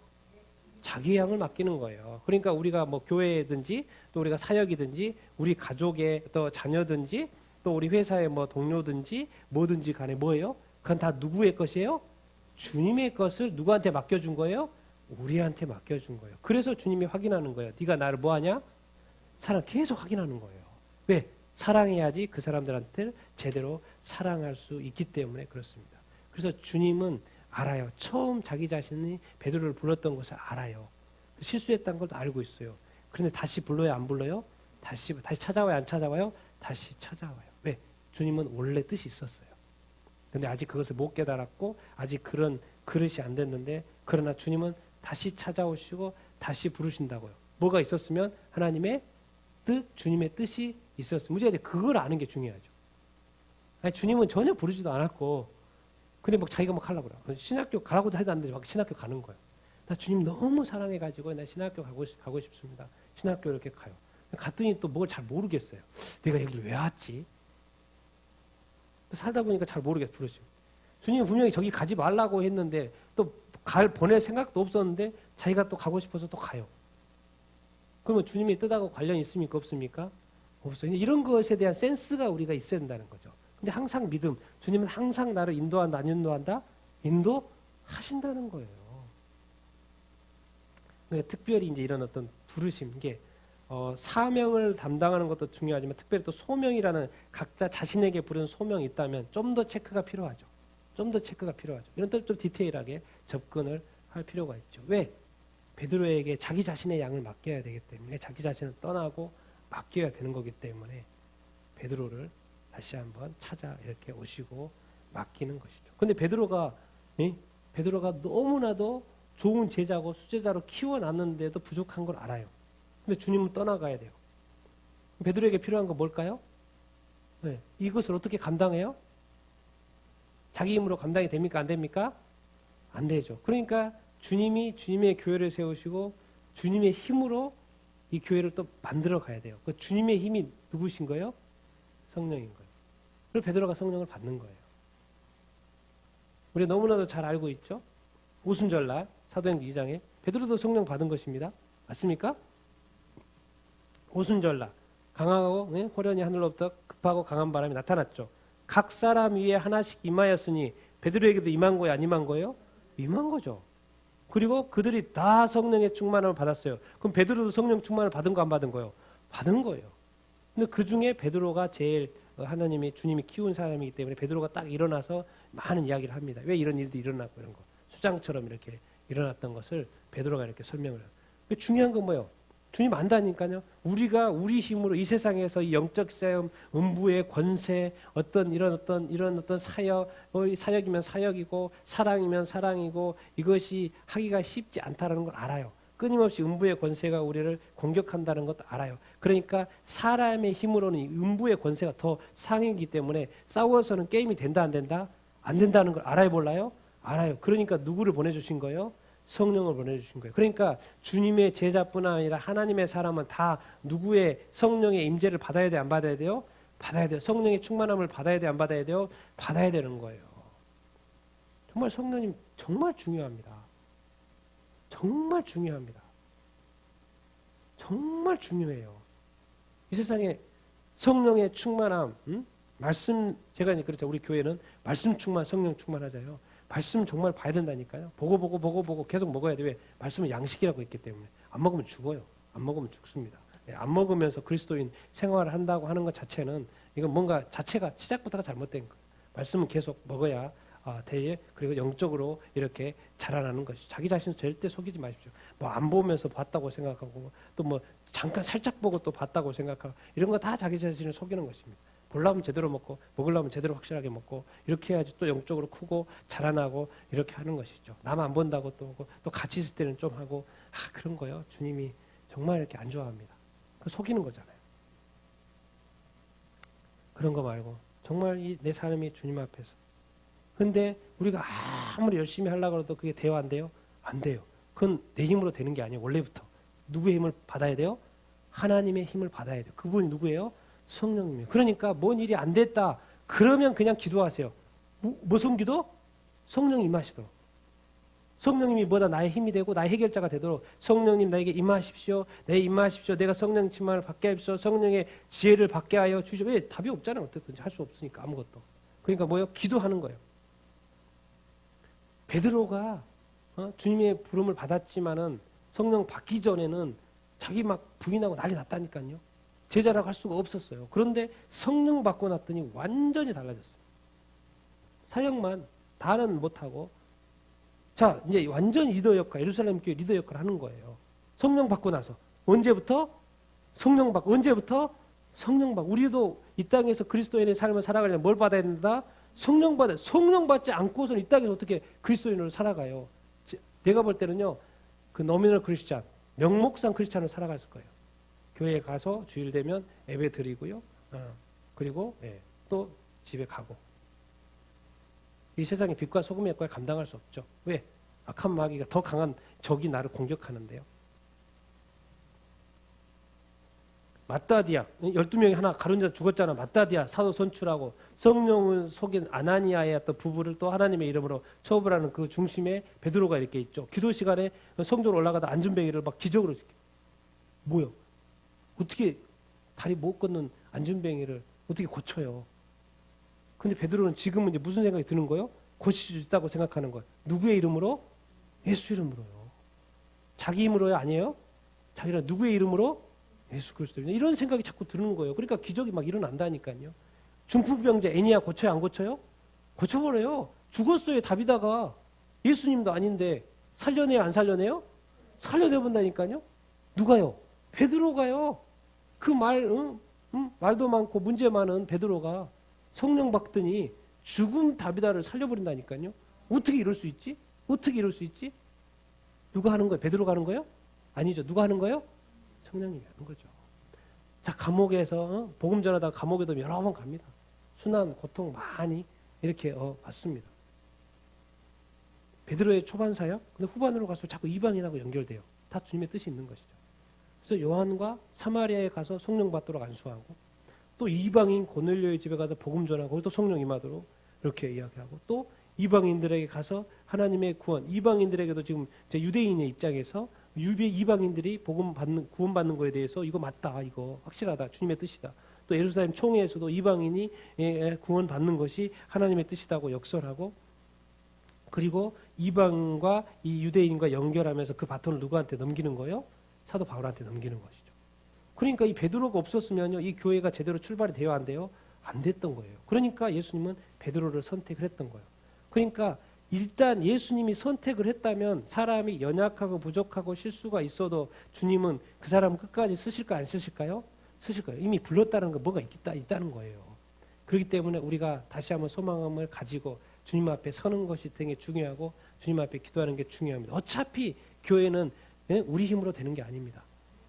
자기 양을 맡기는 거예요. 그러니까 우리가 뭐 교회든지 또 우리가 사역이든지 우리 가족의 또 자녀든지 또 우리 회사의 뭐 동료든지 뭐든지 간에 뭐예요? 그건 다 누구의 것이에요? 주님의 것을 누구한테 맡겨준 거예요? 우리한테 맡겨준 거예요. 그래서 주님이 확인하는 거예요. 네가 나를 뭐하냐? 사랑 계속 확인하는 거예요. 왜? 사랑해야지 그 사람들한테 제대로 사랑할 수 있기 때문에 그렇습니다. 그래서 주님은 알아요. 처음 자기 자신이 베드로를 불렀던 것을 알아요. 실수했다는 걸 알고 있어요. 그런데 다시 불러요? 안 불러요? 다시 찾아와요? 안 찾아와요? 다시 찾아와요. 왜? 주님은 원래 뜻이 있었어요. 근데 아직 그것을 못 깨달았고 아직 그런 그릇이 안 됐는데 그러나 주님은 다시 찾아오시고 다시 부르신다고요. 뭐가 있었으면 하나님의 뜻, 주님의 뜻이 있었어요. 문제가 그걸 아는 게 중요하죠. 아니, 주님은 전혀 부르지도 않았고 근데 막 자기가 막 하려고 그래요. 신학교 가라고도 해도 안 되지. 막 신학교 가는 거예요. 나 주님 너무 사랑해가지고 나 신학교 가고 싶습니다. 신학교 이렇게 가요. 갔더니 또 뭘 잘 모르겠어요. 내가 여기 왜 왔지? 살다 보니까 잘 모르겠어요. 부르시고. 주님은 분명히 저기 가지 말라고 했는데 또 보낼 생각도 없었는데 자기가 또 가고 싶어서 또 가요. 그러면 주님의 뜻하고 관련이 있습니까? 없습니까? 없어요. 이런 것에 대한 센스가 우리가 있어야 된다는 거죠. 근데 항상 믿음, 주님은 항상 나를 인도한다, 안 인도한다? 인도하신다는 거예요. 그러니까 특별히 이제 이런 어떤 부르심, 이게 사명을 담당하는 것도 중요하지만 특별히 또 소명이라는 각자 자신에게 부른 소명이 있다면 좀 더 체크가 필요하죠. 좀 더 체크가 필요하죠. 이런 좀 디테일하게 접근을 할 필요가 있죠. 왜? 베드로에게 자기 자신의 양을 맡겨야 되기 때문에 자기 자신을 떠나고 맡겨야 되는 거기 때문에 베드로를 다시 한번 찾아 이렇게 오시고 맡기는 것이죠. 근데 베드로가 너무나도 좋은 제자고 수제자로 키워놨는데도 부족한 걸 알아요. 근데 주님은 떠나가야 돼요. 베드로에게 필요한 건 뭘까요? 네, 이것을 어떻게 감당해요? 자기 힘으로 감당이 됩니까? 안 됩니까? 안 되죠. 그러니까 주님이 주님의 교회를 세우시고 주님의 힘으로 이 교회를 또 만들어 가야 돼요. 그 주님의 힘이 누구신 거예요? 성령인 거예요. 그리고 베드로가 성령을 받는 거예요. 우리가 너무나도 잘 알고 있죠? 오순절날 사도행전 2장에 베드로도 성령 받은 것입니다. 맞습니까? 오순절날 강하고 호련히 하늘로부터 급하고 강한 바람이 나타났죠. 각 사람 위에 하나씩 임하였으니 베드로에게도 임한 거예요? 안 임한 거예요? 임한 거죠. 그리고 그들이 다 성령의 충만함을 받았어요. 그럼 베드로도 성령 충만을 받은 거 안 받은 거예요? 받은 거예요. 근데 그 중에 베드로가 제일 하나님이 주님이 키운 사람이기 때문에 베드로가 딱 일어나서 많은 이야기를 합니다. 왜 이런 일도 일어나고 이런 거. 수장처럼 이렇게 일어났던 것을 베드로가 이렇게 설명을 해요. 중요한 건 뭐예요? 주님 안다니까요. 우리가 우리 힘으로 이 세상에서 이 영적 싸움, 음부의 권세, 어떤 사역, 사역이면 사역이고 사랑이면 사랑이고 이것이 하기가 쉽지 않다는 걸 알아요. 끊임없이 음부의 권세가 우리를 공격한다는 것도 알아요. 그러니까 사람의 힘으로는 이 음부의 권세가 더 상이기 때문에 싸워서는 게임이 된다 안 된다? 안 된다는 걸 알아요 몰라요? 알아요. 그러니까 누구를 보내주신 거예요? 성령을 보내주신 거예요. 그러니까 주님의 제자뿐 아니라 하나님의 사람은 다 누구의 성령의 임재를 받아야 돼, 안 받아야 돼요? 받아야 돼요. 성령의 충만함을 받아야 돼, 안 받아야 돼요? 받아야 되는 거예요. 정말 성령님 정말 중요합니다. 정말 중요합니다. 정말 중요해요. 이 세상에 성령의 충만함, 말씀, 제가 그렇죠. 우리 교회는 말씀 충만, 성령 충만하잖아요. 말씀 정말 봐야 된다니까요. 보고 계속 먹어야 돼. 왜? 말씀은 양식이라고 했기 때문에. 안 먹으면 죽어요. 안 먹으면 죽습니다. 안 먹으면서 그리스도인 생활을 한다고 하는 것 자체는 이건 뭔가 자체가 시작부터가 잘못된 거예요. 말씀은 계속 먹어야 대에 그리고 영적으로 이렇게 자라나는 것이. 자기 자신을 절대 속이지 마십시오. 뭐 안 보면서 봤다고 생각하고 또 뭐 잠깐 살짝 보고 또 봤다고 생각하고 이런 거 다 자기 자신을 속이는 것입니다. 보려면 제대로 먹고 먹으려면 제대로 확실하게 먹고 이렇게 해야지 또 영적으로 크고 자라나고 이렇게 하는 것이죠. 남 안 본다고 또 같이 있을 때는 좀 하고 그런 거요. 주님이 정말 이렇게 안 좋아합니다. 그 속이는 거잖아요. 그런 거 말고 정말 내 삶이 주님 앞에서. 근데 우리가 아무리 열심히 하려고 해도 그게 돼요 안 돼요? 안 돼요. 그건 내 힘으로 되는 게 아니에요. 원래부터. 누구의 힘을 받아야 돼요? 하나님의 힘을 받아야 돼요. 그분이 누구예요? 성령님이에요. 그러니까 뭔 일이 안 됐다. 그러면 그냥 기도하세요. 무슨 기도? 성령 임하시도록. 성령님이 뭐다 나의 힘이 되고 나의 해결자가 되도록 성령님 나에게 임하십시오. 내 임하십시오. 내가 성령 충만을 받게 하십시오. 성령의 지혜를 받게 하여 주십시오. 왜? 답이 없잖아요. 어쨌든지 할 수 없으니까 아무것도. 그러니까 뭐예요? 기도하는 거예요. 베드로가 주님의 부름을 받았지만은 성령 받기 전에는 자기 막 부인하고 난리 났다니까요. 제자라고 할 수가 없었어요. 그런데 성령 받고 났더니 완전히 달라졌어요. 사역만 다는 못하고 자 이제 완전 리더 역할, 예루살렘 교회 리더 역할을 하는 거예요. 성령 받고 나서 언제부터? 성령 받고 언제부터? 성령 받고 우리도 이 땅에서 그리스도인의 삶을 살아가려면 뭘 받아야 된다? 성령 받아. 성령 받지 않고서는 이 땅에서 어떻게 그리스도인으로 살아가요? 내가 볼 때는요. 그 노미널 크리스찬, 명목상 크리스찬으로 살아갔을 거예요. 교회에 가서 주일 되면 예배 드리고요. 그리고 또 집에 가고. 이 세상의 빛과 소금의 역할을 감당할 수 없죠. 왜? 악한 마귀가 더 강한 적이 나를 공격하는데요. 마따디아 12명이 하나 가룟유다 죽었잖아. 마따디아 사도 선출하고 성령을 속인 아나니아의 어떤 부부를 또 하나님의 이름으로 처벌하는 그 중심에 베드로가 이렇게 있죠. 기도 시간에 성도로 올라가다 안전뱅이를 막 기적으로 뭐요? 어떻게 다리 못 걷는 안전뱅이를 어떻게 고쳐요? 근데 베드로는 지금은 이제 무슨 생각이 드는 거예요? 고칠 수 있다고 생각하는 거예요. 누구의 이름으로? 예수 이름으로요. 자기 힘으로요? 아니에요? 자기가 누구의 이름으로? 예수 그리스도 이런 생각이 자꾸 드는 거예요. 그러니까 기적이 막 일어난다니까요. 중풍병자 애니아 고쳐요? 안 고쳐요? 고쳐버려요. 죽었어요. 다비다가 예수님도 아닌데 살려내요? 안 살려내요? 살려내본다니까요. 누가요? 베드로가요. 그 말도 많고 문제 많은 베드로가 성령 받더니 죽은 다비다를 살려버린다니까요. 어떻게 이럴 수 있지? 어떻게 이럴 수 있지? 누가 하는 거예요? 베드로가 하는 거예요? 아니죠. 누가 하는 거예요? 성령님이 하는 거죠. 자, 감옥에서 복음 전하다가 감옥에도 여러 번 갑니다. 순환, 고통 많이 이렇게 받습니다. 베드로의 초반 사역, 근데 후반으로 가서 자꾸 이방인하고 연결돼요. 다 주님의 뜻이 있는 것이죠. 그래서 요한과 사마리아에 가서 성령 받도록 안수하고 또 이방인 고넬료의 집에 가서 복음 전하고 또 성령 임하도록 이렇게 이야기하고 또 이방인들에게 가서 하나님의 구원, 이방인들에게도 지금 유대인의 입장에서 이방인들이 구원받는 거에 대해서 이거 맞다, 이거 확실하다, 주님의 뜻이다. 또 예루살렘 총회에서도 이방인이 구원받는 것이 하나님의 뜻이다고 역설하고, 그리고 이방과 이 유대인과 연결하면서 그 바톤을 누구한테 넘기는 거예요? 사도 바울한테 넘기는 것이죠. 그러니까 이 베드로가 없었으면요, 이 교회가 제대로 출발이 되어야 안 돼요? 안 됐던 거예요. 그러니까 예수님은 베드로를 선택을 했던 거예요. 그러니까 일단 예수님이 선택을 했다면 사람이 연약하고 부족하고 실수가 있어도 주님은 그 사람을 끝까지 쓰실까 안 쓰실까요? 쓰실 거예요. 이미 불렀다는 거 뭐가 있다는 거예요. 그렇기 때문에 우리가 다시 한번 소망을 가지고 주님 앞에 서는 것이 되게 중요하고 주님 앞에 기도하는 게 중요합니다. 어차피 교회는 우리 힘으로 되는 게 아닙니다.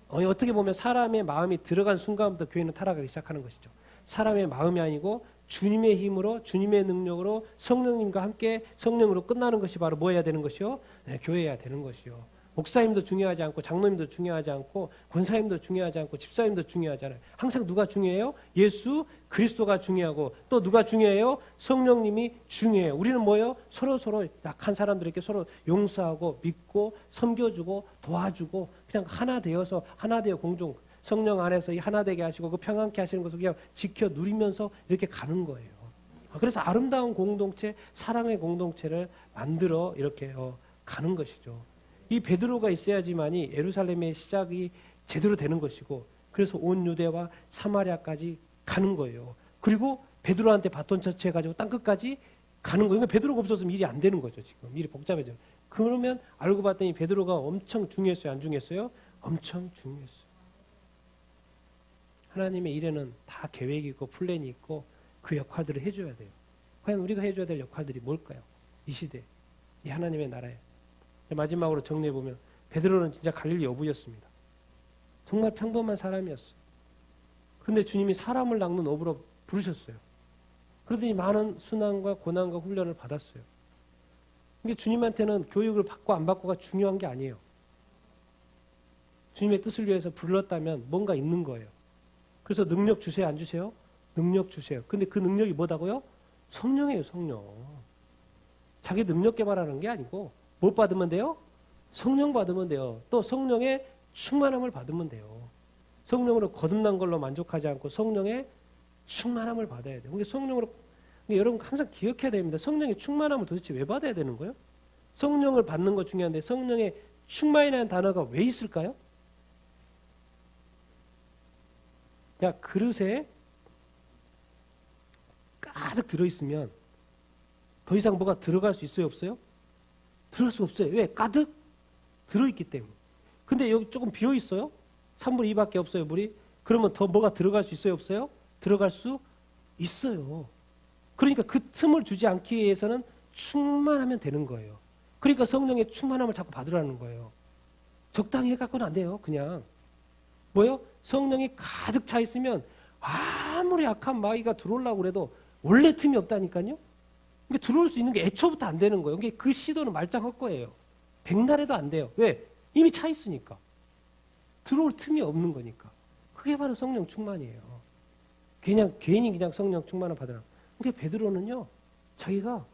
어떻게 보면 사람의 마음이 들어간 순간부터 교회는 타락하기 시작하는 것이죠. 사람의 마음이 아니고 주님의 힘으로, 주님의 능력으로, 성령님과 함께 성령으로 끝나는 것이 바로 뭐 해야 되는 것이요? 교회해야 되는 것이요. 목사님도 중요하지 않고, 장로님도 중요하지 않고, 권사님도 중요하지 않고, 집사님도 중요하지 않아요. 항상 누가 중요해요? 예수 그리스도가 중요하고, 또 누가 중요해요? 성령님이 중요해요. 우리는 뭐예요? 서로 약한 사람들에게 서로 용서하고 믿고 섬겨주고 도와주고 그냥 하나 되어서 하나 되어 공동 성령 안에서 이 하나 되게 하시고 그 평안케 하시는 것을 그냥 지켜 누리면서 이렇게 가는 거예요. 그래서 아름다운 공동체, 사랑의 공동체를 만들어 이렇게 가는 것이죠. 이 베드로가 있어야지만이 예루살렘의 시작이 제대로 되는 것이고, 그래서 온 유대와 사마리아까지 가는 거예요. 그리고 베드로한테 바톤 터치해가지고 땅 끝까지 가는 거예요. 그러니까 베드로가 없었으면 일이 안 되는 거죠. 지금 일이 복잡해져요. 그러면 알고 봤더니 베드로가 엄청 중요했어요, 안 중요했어요? 엄청 중요했어요. 하나님의 일에는 다 계획이 있고 플랜이 있고 그 역할들을 해줘야 돼요. 과연 우리가 해줘야 될 역할들이 뭘까요? 이 시대, 이 하나님의 나라에. 마지막으로 정리해보면 베드로는 진짜 갈릴리 어부였습니다. 정말 평범한 사람이었어요. 그런데 주님이 사람을 낚는 어부로 부르셨어요. 그러더니 많은 순환과 고난과 훈련을 받았어요. 근데 주님한테는 교육을 받고 안 받고가 중요한 게 아니에요. 주님의 뜻을 위해서 불렀다면 뭔가 있는 거예요. 그래서 능력 주세요, 안 주세요? 능력 주세요. 근데 그 능력이 뭐다고요? 성령이에요, 성령. 자기 능력 개발하는 게 아니고 못 받으면 돼요? 성령 받으면 돼요. 또 성령의 충만함을 받으면 돼요. 성령으로 거듭난 걸로 만족하지 않고 성령의 충만함을 받아야 돼요. 성령으로, 여러분 항상 기억해야 됩니다. 성령의 충만함을 도대체 왜 받아야 되는 거예요? 성령을 받는 것 중요한데 성령의 충만이라는 단어가 왜 있을까요? 야, 그릇에 가득 들어있으면 더 이상 뭐가 들어갈 수 있어요, 없어요? 들어갈 수 없어요. 왜? 가득 들어있기 때문에. 근데 여기 조금 비어있어요? 3분의 2밖에 없어요, 물이? 그러면 더 뭐가 들어갈 수 있어요, 없어요? 들어갈 수 있어요. 그러니까 그 틈을 주지 않기 위해서는 충만하면 되는 거예요. 그러니까 성령의 충만함을 자꾸 받으라는 거예요. 적당히 해갖고는 안 돼요, 그냥. 뭐요? 성령이 가득 차 있으면 아무리 약한 마귀가 들어오려고 그래도 원래 틈이 없다니까요. 그러니까 들어올 수 있는 게 애초부터 안 되는 거예요. 그러니까 그 시도는 말짱할 거예요. 백날에도 안 돼요. 왜? 이미 차 있으니까. 들어올 틈이 없는 거니까. 그게 바로 성령 충만이에요. 괜히 그냥 성령 충만을 받으라. 그러니까 베드로는요, 자기가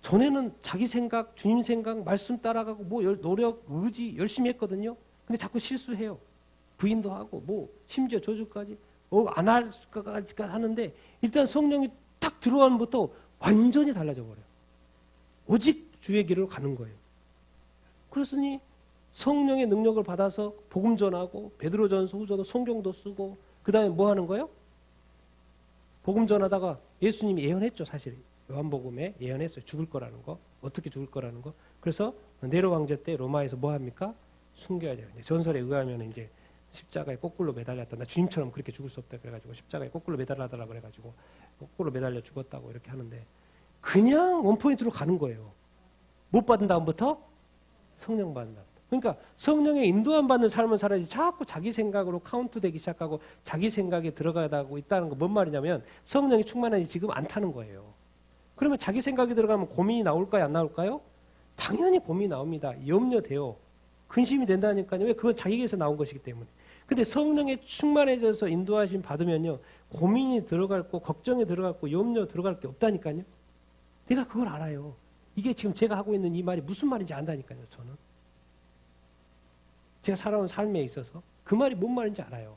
전에는 자기 생각, 주님 생각, 말씀 따라가고 뭐 노력, 의지 열심히 했거든요. 근데 자꾸 실수해요. 부인도 하고 심지어 저주까지 안 할 것까지 하는데 일단 성령이 딱 들어오면부터 완전히 달라져 버려요. 오직 주의 길로 가는 거예요. 그랬으니 성령의 능력을 받아서 복음 전하고 베드로전서 후서도 성경도 쓰고 그 다음에 뭐 하는 거예요? 복음 전하다가 예수님이 예언했죠. 사실 요한복음에 예언했어요. 죽을 거라는 거. 어떻게 죽을 거라는 거. 그래서 네로 왕제 때 로마에서 뭐 합니까? 숨겨야 돼요. 전설에 의하면 이제 십자가에 거꾸로 매달렸다. 나 주님처럼 그렇게 죽을 수 없다. 그래가지고 십자가에 거꾸로 매달라달라 그래가지고 거꾸로 매달려 죽었다고 이렇게 하는데 그냥 원포인트로 가는 거예요. 못 받은 다음부터 성령 받는 다음. 그러니까 성령의 인도함 받는 삶을 살아야지 자꾸 자기 생각으로 카운트되기 시작하고 자기 생각에 들어가다고 있다는 거 뭔 말이냐면 성령이 충만하지 지금 안 타는 거예요. 그러면 자기 생각이 들어가면 고민이 나올까요? 안 나올까요? 당연히 고민이 나옵니다. 염려돼요. 근심이 된다니까요. 왜? 그건 자기에게서 나온 것이기 때문에. 근데 성령에 충만해져서 인도하심 받으면요. 고민이 들어갈 거, 걱정이 들어갈 거, 염려 들어갈 게 없다니까요. 내가 그걸 알아요. 이게 지금 제가 하고 있는 이 말이 무슨 말인지 안다니까요. 저는. 제가 살아온 삶에 있어서 그 말이 뭔 말인지 알아요.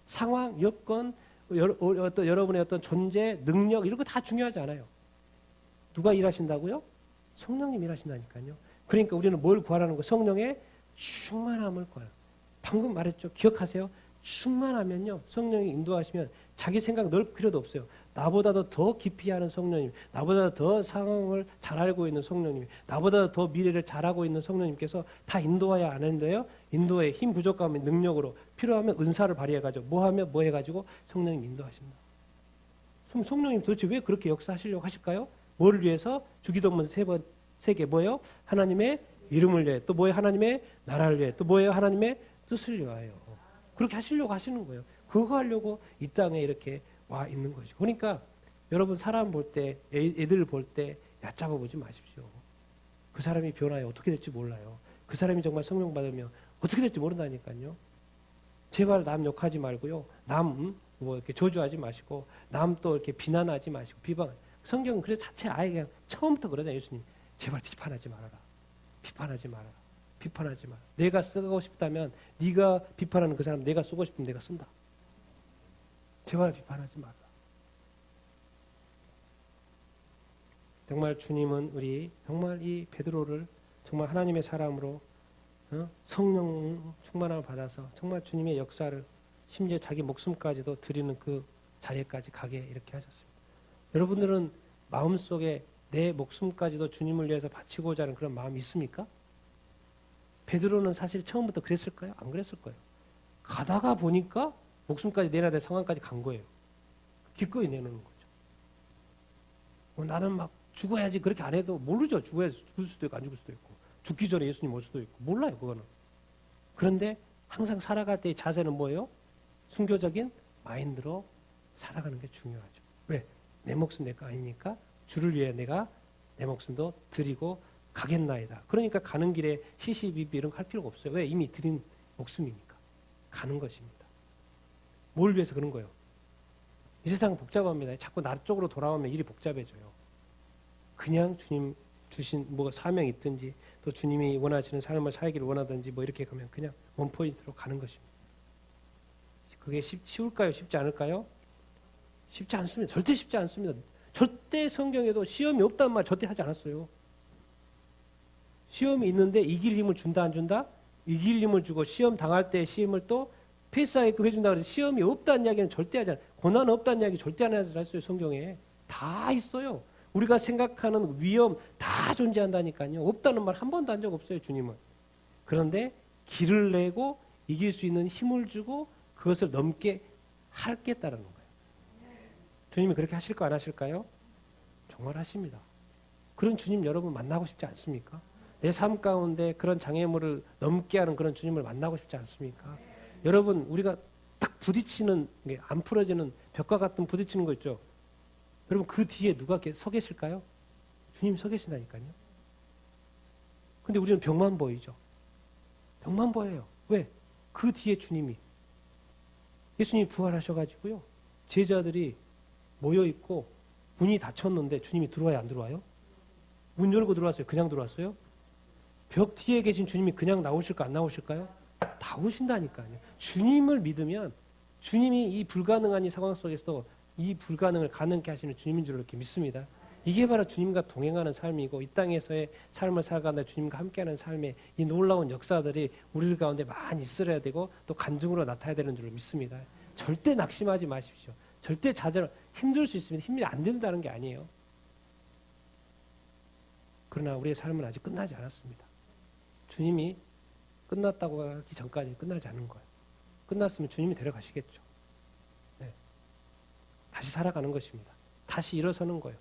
상황, 여건, 여러분의 어떤 존재, 능력 이런 거 다 중요하지 않아요. 누가 일하신다고요? 성령님 일하신다니까요. 그러니까 우리는 뭘 구하라는 거예요? 성령의 충만함을 구하라. 방금 말했죠. 기억하세요. 충만하면요. 성령이 인도하시면 자기 생각 넣을 필요도 없어요. 나보다도 더 깊이 아는 성령님, 나보다 더 상황을 잘 알고 있는 성령님, 나보다 더 미래를 잘 알고 있는 성령님께서 다 인도해야 하는데요. 인도에 힘 부족하면 능력으로, 필요하면 은사를 발휘해가지고 뭐 하면 뭐 해가지고 성령님 인도하신다. 그럼 성령님 도대체 왜 그렇게 역사하시려고 하실까요? 뭐를 위해서? 주기도문 세 개 뭐예요? 하나님의 이름을 위해, 또 뭐예요? 하나님의 나라를 위해, 또 뭐예요? 하나님의 뜻을 위하여. 그렇게 하시려고 하시는 거예요. 그거 하려고 이 땅에 이렇게 와 있는 것이죠. 그러니까 여러분 사람 볼 때, 애들 볼 때 얕잡아 보지 마십시오. 그 사람이 변화해 어떻게 될지 몰라요. 그 사람이 정말 성령 받으면 어떻게 될지 모른다니까요. 제발 남 욕하지 말고요. 남 뭐 이렇게 저주하지 마시고, 남 또 이렇게 비난하지 마시고, 비방. 성경은 그래서 자체 아예 그냥 처음부터 그러잖아요. 예수님. 제발 비판하지 말아라. 비판하지 말아라. 비판하지 마라. 내가 쓰고 싶다면 네가 비판하는 그 사람 내가 쓰고 싶으면 내가 쓴다. 제발 비판하지 마라. 정말 주님은 우리 정말 이 베드로를 정말 하나님의 사람으로 성령 충만함을 받아서 정말 주님의 역사를 심지어 자기 목숨까지도 드리는 그 자리까지 가게 이렇게 하셨습니다. 여러분들은 마음속에 내 목숨까지도 주님을 위해서 바치고자 하는 그런 마음이 있습니까? 베드로는 사실 처음부터 그랬을까요? 안 그랬을 거예요. 가다가 보니까 목숨까지 내놔야 될 상황까지 간 거예요. 기꺼이 내놓는 거죠. 나는 막 죽어야지 그렇게 안 해도 모르죠. 죽을 수도 있고 안 죽을 수도 있고 죽기 전에 예수님 올 수도 있고 몰라요. 그거는. 그런데 항상 살아갈 때의 자세는 뭐예요? 순교적인 마인드로 살아가는 게 중요하죠. 왜? 내 목숨 내 거 아니니까 주를 위해 내가 내 목숨도 드리고 가겠나이다. 그러니까 가는 길에 시시비비 이런 거 할 필요가 없어요. 왜? 이미 드린 목숨이니까. 가는 것입니다. 뭘 위해서 그런 거예요? 이 세상은 복잡합니다. 자꾸 나 쪽으로 돌아오면 일이 복잡해져요. 그냥 주님 주신 뭐 사명이 있든지 또 주님이 원하시는 삶을 살기를 원하든지 뭐 이렇게 가면 그냥 원포인트로 가는 것입니다. 그게 쉬울까요? 쉽지 않을까요? 쉽지 않습니다. 절대 쉽지 않습니다. 절대 성경에도 시험이 없다는 말 절대 하지 않았어요. 시험이 있는데 이길 힘을 준다 안 준다? 이길 힘을 주고 시험 당할 때 시험을 또 패스하게끔 해준다 그래서 시험이 없다는 이야기는 절대 하지 않아요. 고난 없다는 이야기 절대 안 했어요. 성경에. 다 있어요. 우리가 생각하는 위험 다 존재한다니까요. 없다는 말 한 번도 한 적 없어요. 주님은. 그런데 길을 내고 이길 수 있는 힘을 주고 그것을 넘게 하겠다는 거예요. 주님이 그렇게 하실까 안 하실까요? 정말 하십니다. 그런 주님 여러분 만나고 싶지 않습니까? 내 삶 가운데 그런 장애물을 넘게 하는 그런 주님을 만나고 싶지 않습니까? 여러분 우리가 딱 부딪히는 게 안 풀어지는 벽과 같은 부딪히는 거 있죠. 여러분 그 뒤에 누가 서 계실까요? 주님 서 계신다니까요. 근데 우리는 벽만 보이죠. 벽만 보여요. 왜? 그 뒤에 주님이 예수님이 부활하셔가지고요. 제자들이 모여있고 문이 닫혔는데 주님이 들어와요 안 들어와요? 문 열고 들어왔어요? 그냥 들어왔어요? 벽 뒤에 계신 주님이 그냥 나오실까 안 나오실까요? 나오신다니까요. 주님을 믿으면 주님이 이 불가능한 이 상황 속에서 이 불가능을 가능케 하시는 주님인 줄 이렇게 믿습니다. 이게 바로 주님과 동행하는 삶이고 이 땅에서의 삶을 살아가는 주님과 함께하는 삶의 이 놀라운 역사들이 우리 가운데 많이 있어야 되고 또 간증으로 나타나야 되는 줄 믿습니다. 절대 낙심하지 마십시오. 절대 힘들 수 있습니다. 힘이 안 된다는 게 아니에요. 그러나 우리의 삶은 아직 끝나지 않았습니다. 주님이 끝났다고 하기 전까지 끝나지 않은 거예요. 끝났으면 주님이 데려가시겠죠. 네. 다시 살아가는 것입니다. 다시 일어서는 거예요.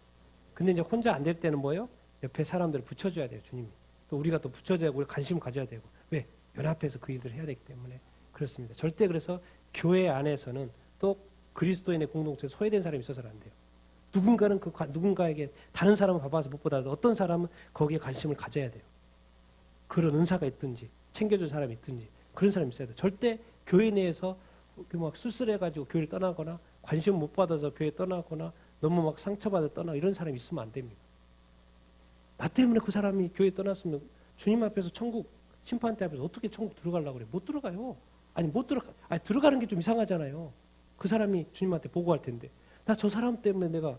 근데 이제 혼자 안 될 때는 뭐예요? 옆에 사람들을 붙여줘야 돼요. 주님이. 또 우리가 또 붙여줘야 되고 관심을 가져야 되고. 왜? 연합해서 그 일들을 해야 되기 때문에 그렇습니다. 절대 그래서 교회 안에서는 또 그리스도인의 공동체에 소외된 사람이 있어서는 안 돼요. 누군가는 누군가에게 다른 사람을 봐봐서 못 보다도 어떤 사람은 거기에 관심을 가져야 돼요. 그런 은사가 있든지 챙겨줄 사람이 있든지 그런 사람이 있어야 돼요. 절대 교회 내에서 막 쓸쓸해가지고 교회를 떠나거나 관심 못 받아서 교회 떠나거나 너무 막 상처받아 떠나 이런 사람이 있으면 안 됩니다. 나 때문에 그 사람이 교회 떠났으면 주님 앞에서 천국 심판대 앞에서 어떻게 천국 들어가려고 그래? 못 들어가요. 들어가는 게 좀 이상하잖아요. 그 사람이 주님한테 보고할 텐데, 나 저 사람 때문에 내가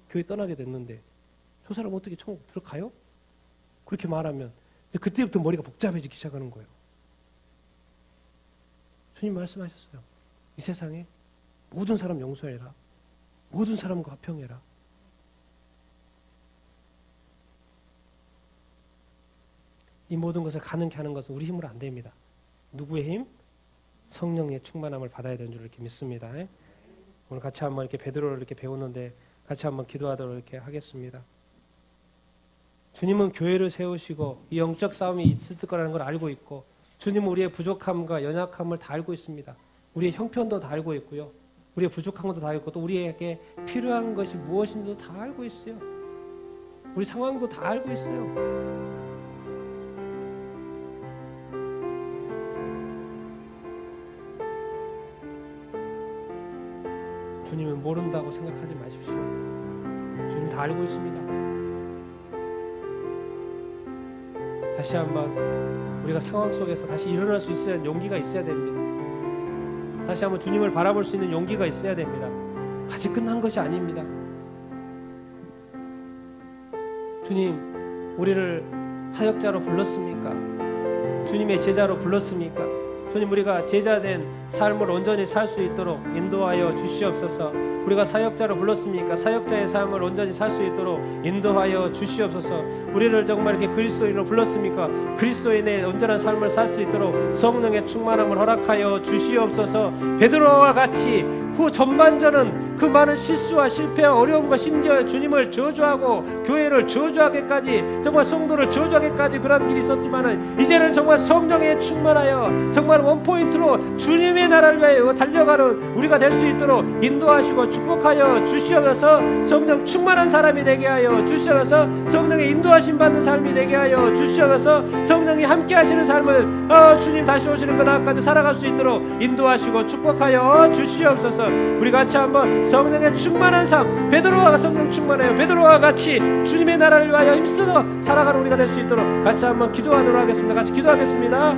교회 떠나게 됐는데 저 사람 어떻게 천국 들어가요? 그렇게 말하면 그때부터 머리가 복잡해지기 시작하는 거예요. 주님 말씀하셨어요. 이 세상에 모든 사람 용서해라. 모든 사람과 화평해라. 이 모든 것을 가능케 하는 것은 우리 힘으로 안 됩니다. 누구의 힘? 성령의 충만함을 받아야 되는 줄 이렇게 믿습니다. 오늘 같이 한번 이렇게 베드로를 이렇게 배우는데 같이 한번 기도하도록 이렇게 하겠습니다. 주님은 교회를 세우시고 이 영적 싸움이 있을 거라는 걸 알고 있고, 주님은 우리의 부족함과 연약함을 다 알고 있습니다. 우리의 형편도 다 알고 있고요. 우리의 부족한 것도 다 알고, 또 우리에게 필요한 것이 무엇인지도 다 알고 있어요. 우리 상황도 다 알고 있어요. 주님은 모른다고 생각하지 마십시오. 주님 다 알고 있습니다. 다시 한번 우리가 상황 속에서 다시 일어날 수 있어야 용기가 있어야 됩니다. 다시 한번 주님을 바라볼 수 있는 용기가 있어야 됩니다. 아직 끝난 것이 아닙니다. 주님, 우리를 사역자로 불렀습니까? 주님의 제자로 불렀습니까? 주님, 우리가 제자된 삶을 온전히 살 수 있도록 인도하여 주시옵소서. 우리가 사역자로 불렀습니까? 사역자의 삶을 온전히 살 수 있도록 인도하여 주시옵소서. 우리를 정말 이렇게 그리스도인으로 불렀습니까? 그리스도인의 온전한 삶을 살 수 있도록 성령의 충만함을 허락하여 주시옵소서. 베드로와 같이 후 전반전은 그 많은 실수와 실패와 어려움과 심지어 주님을 저주하고 교회를 저주하기까지, 정말 성도를 저주하기까지 그런 길이 있었지만은, 이제는 정말 성령에 충만하여 정말 원포인트로 주님의 나라를 위하여 달려가는 우리가 될 수 있도록 인도하시고 축복하여 주시옵소서. 성령 충만한 사람이 되게 하여 주시옵소서. 성령의 인도하심 받는 삶이 되게 하여 주시옵소서. 성령이 함께 하시는 삶을 주님 다시 오시는 그날까지 살아갈 수 있도록 인도하시고 축복하여 주시옵소서. 우리 같이 한번 성령의 충만한 삶, 베드로와 성령 충만하여 베드로와 같이 주님의 나라를 위하여 힘쓰어 살아가는 우리가 될 수 있도록 같이 한번 기도하도록 하겠습니다. 같이 기도하겠습니다.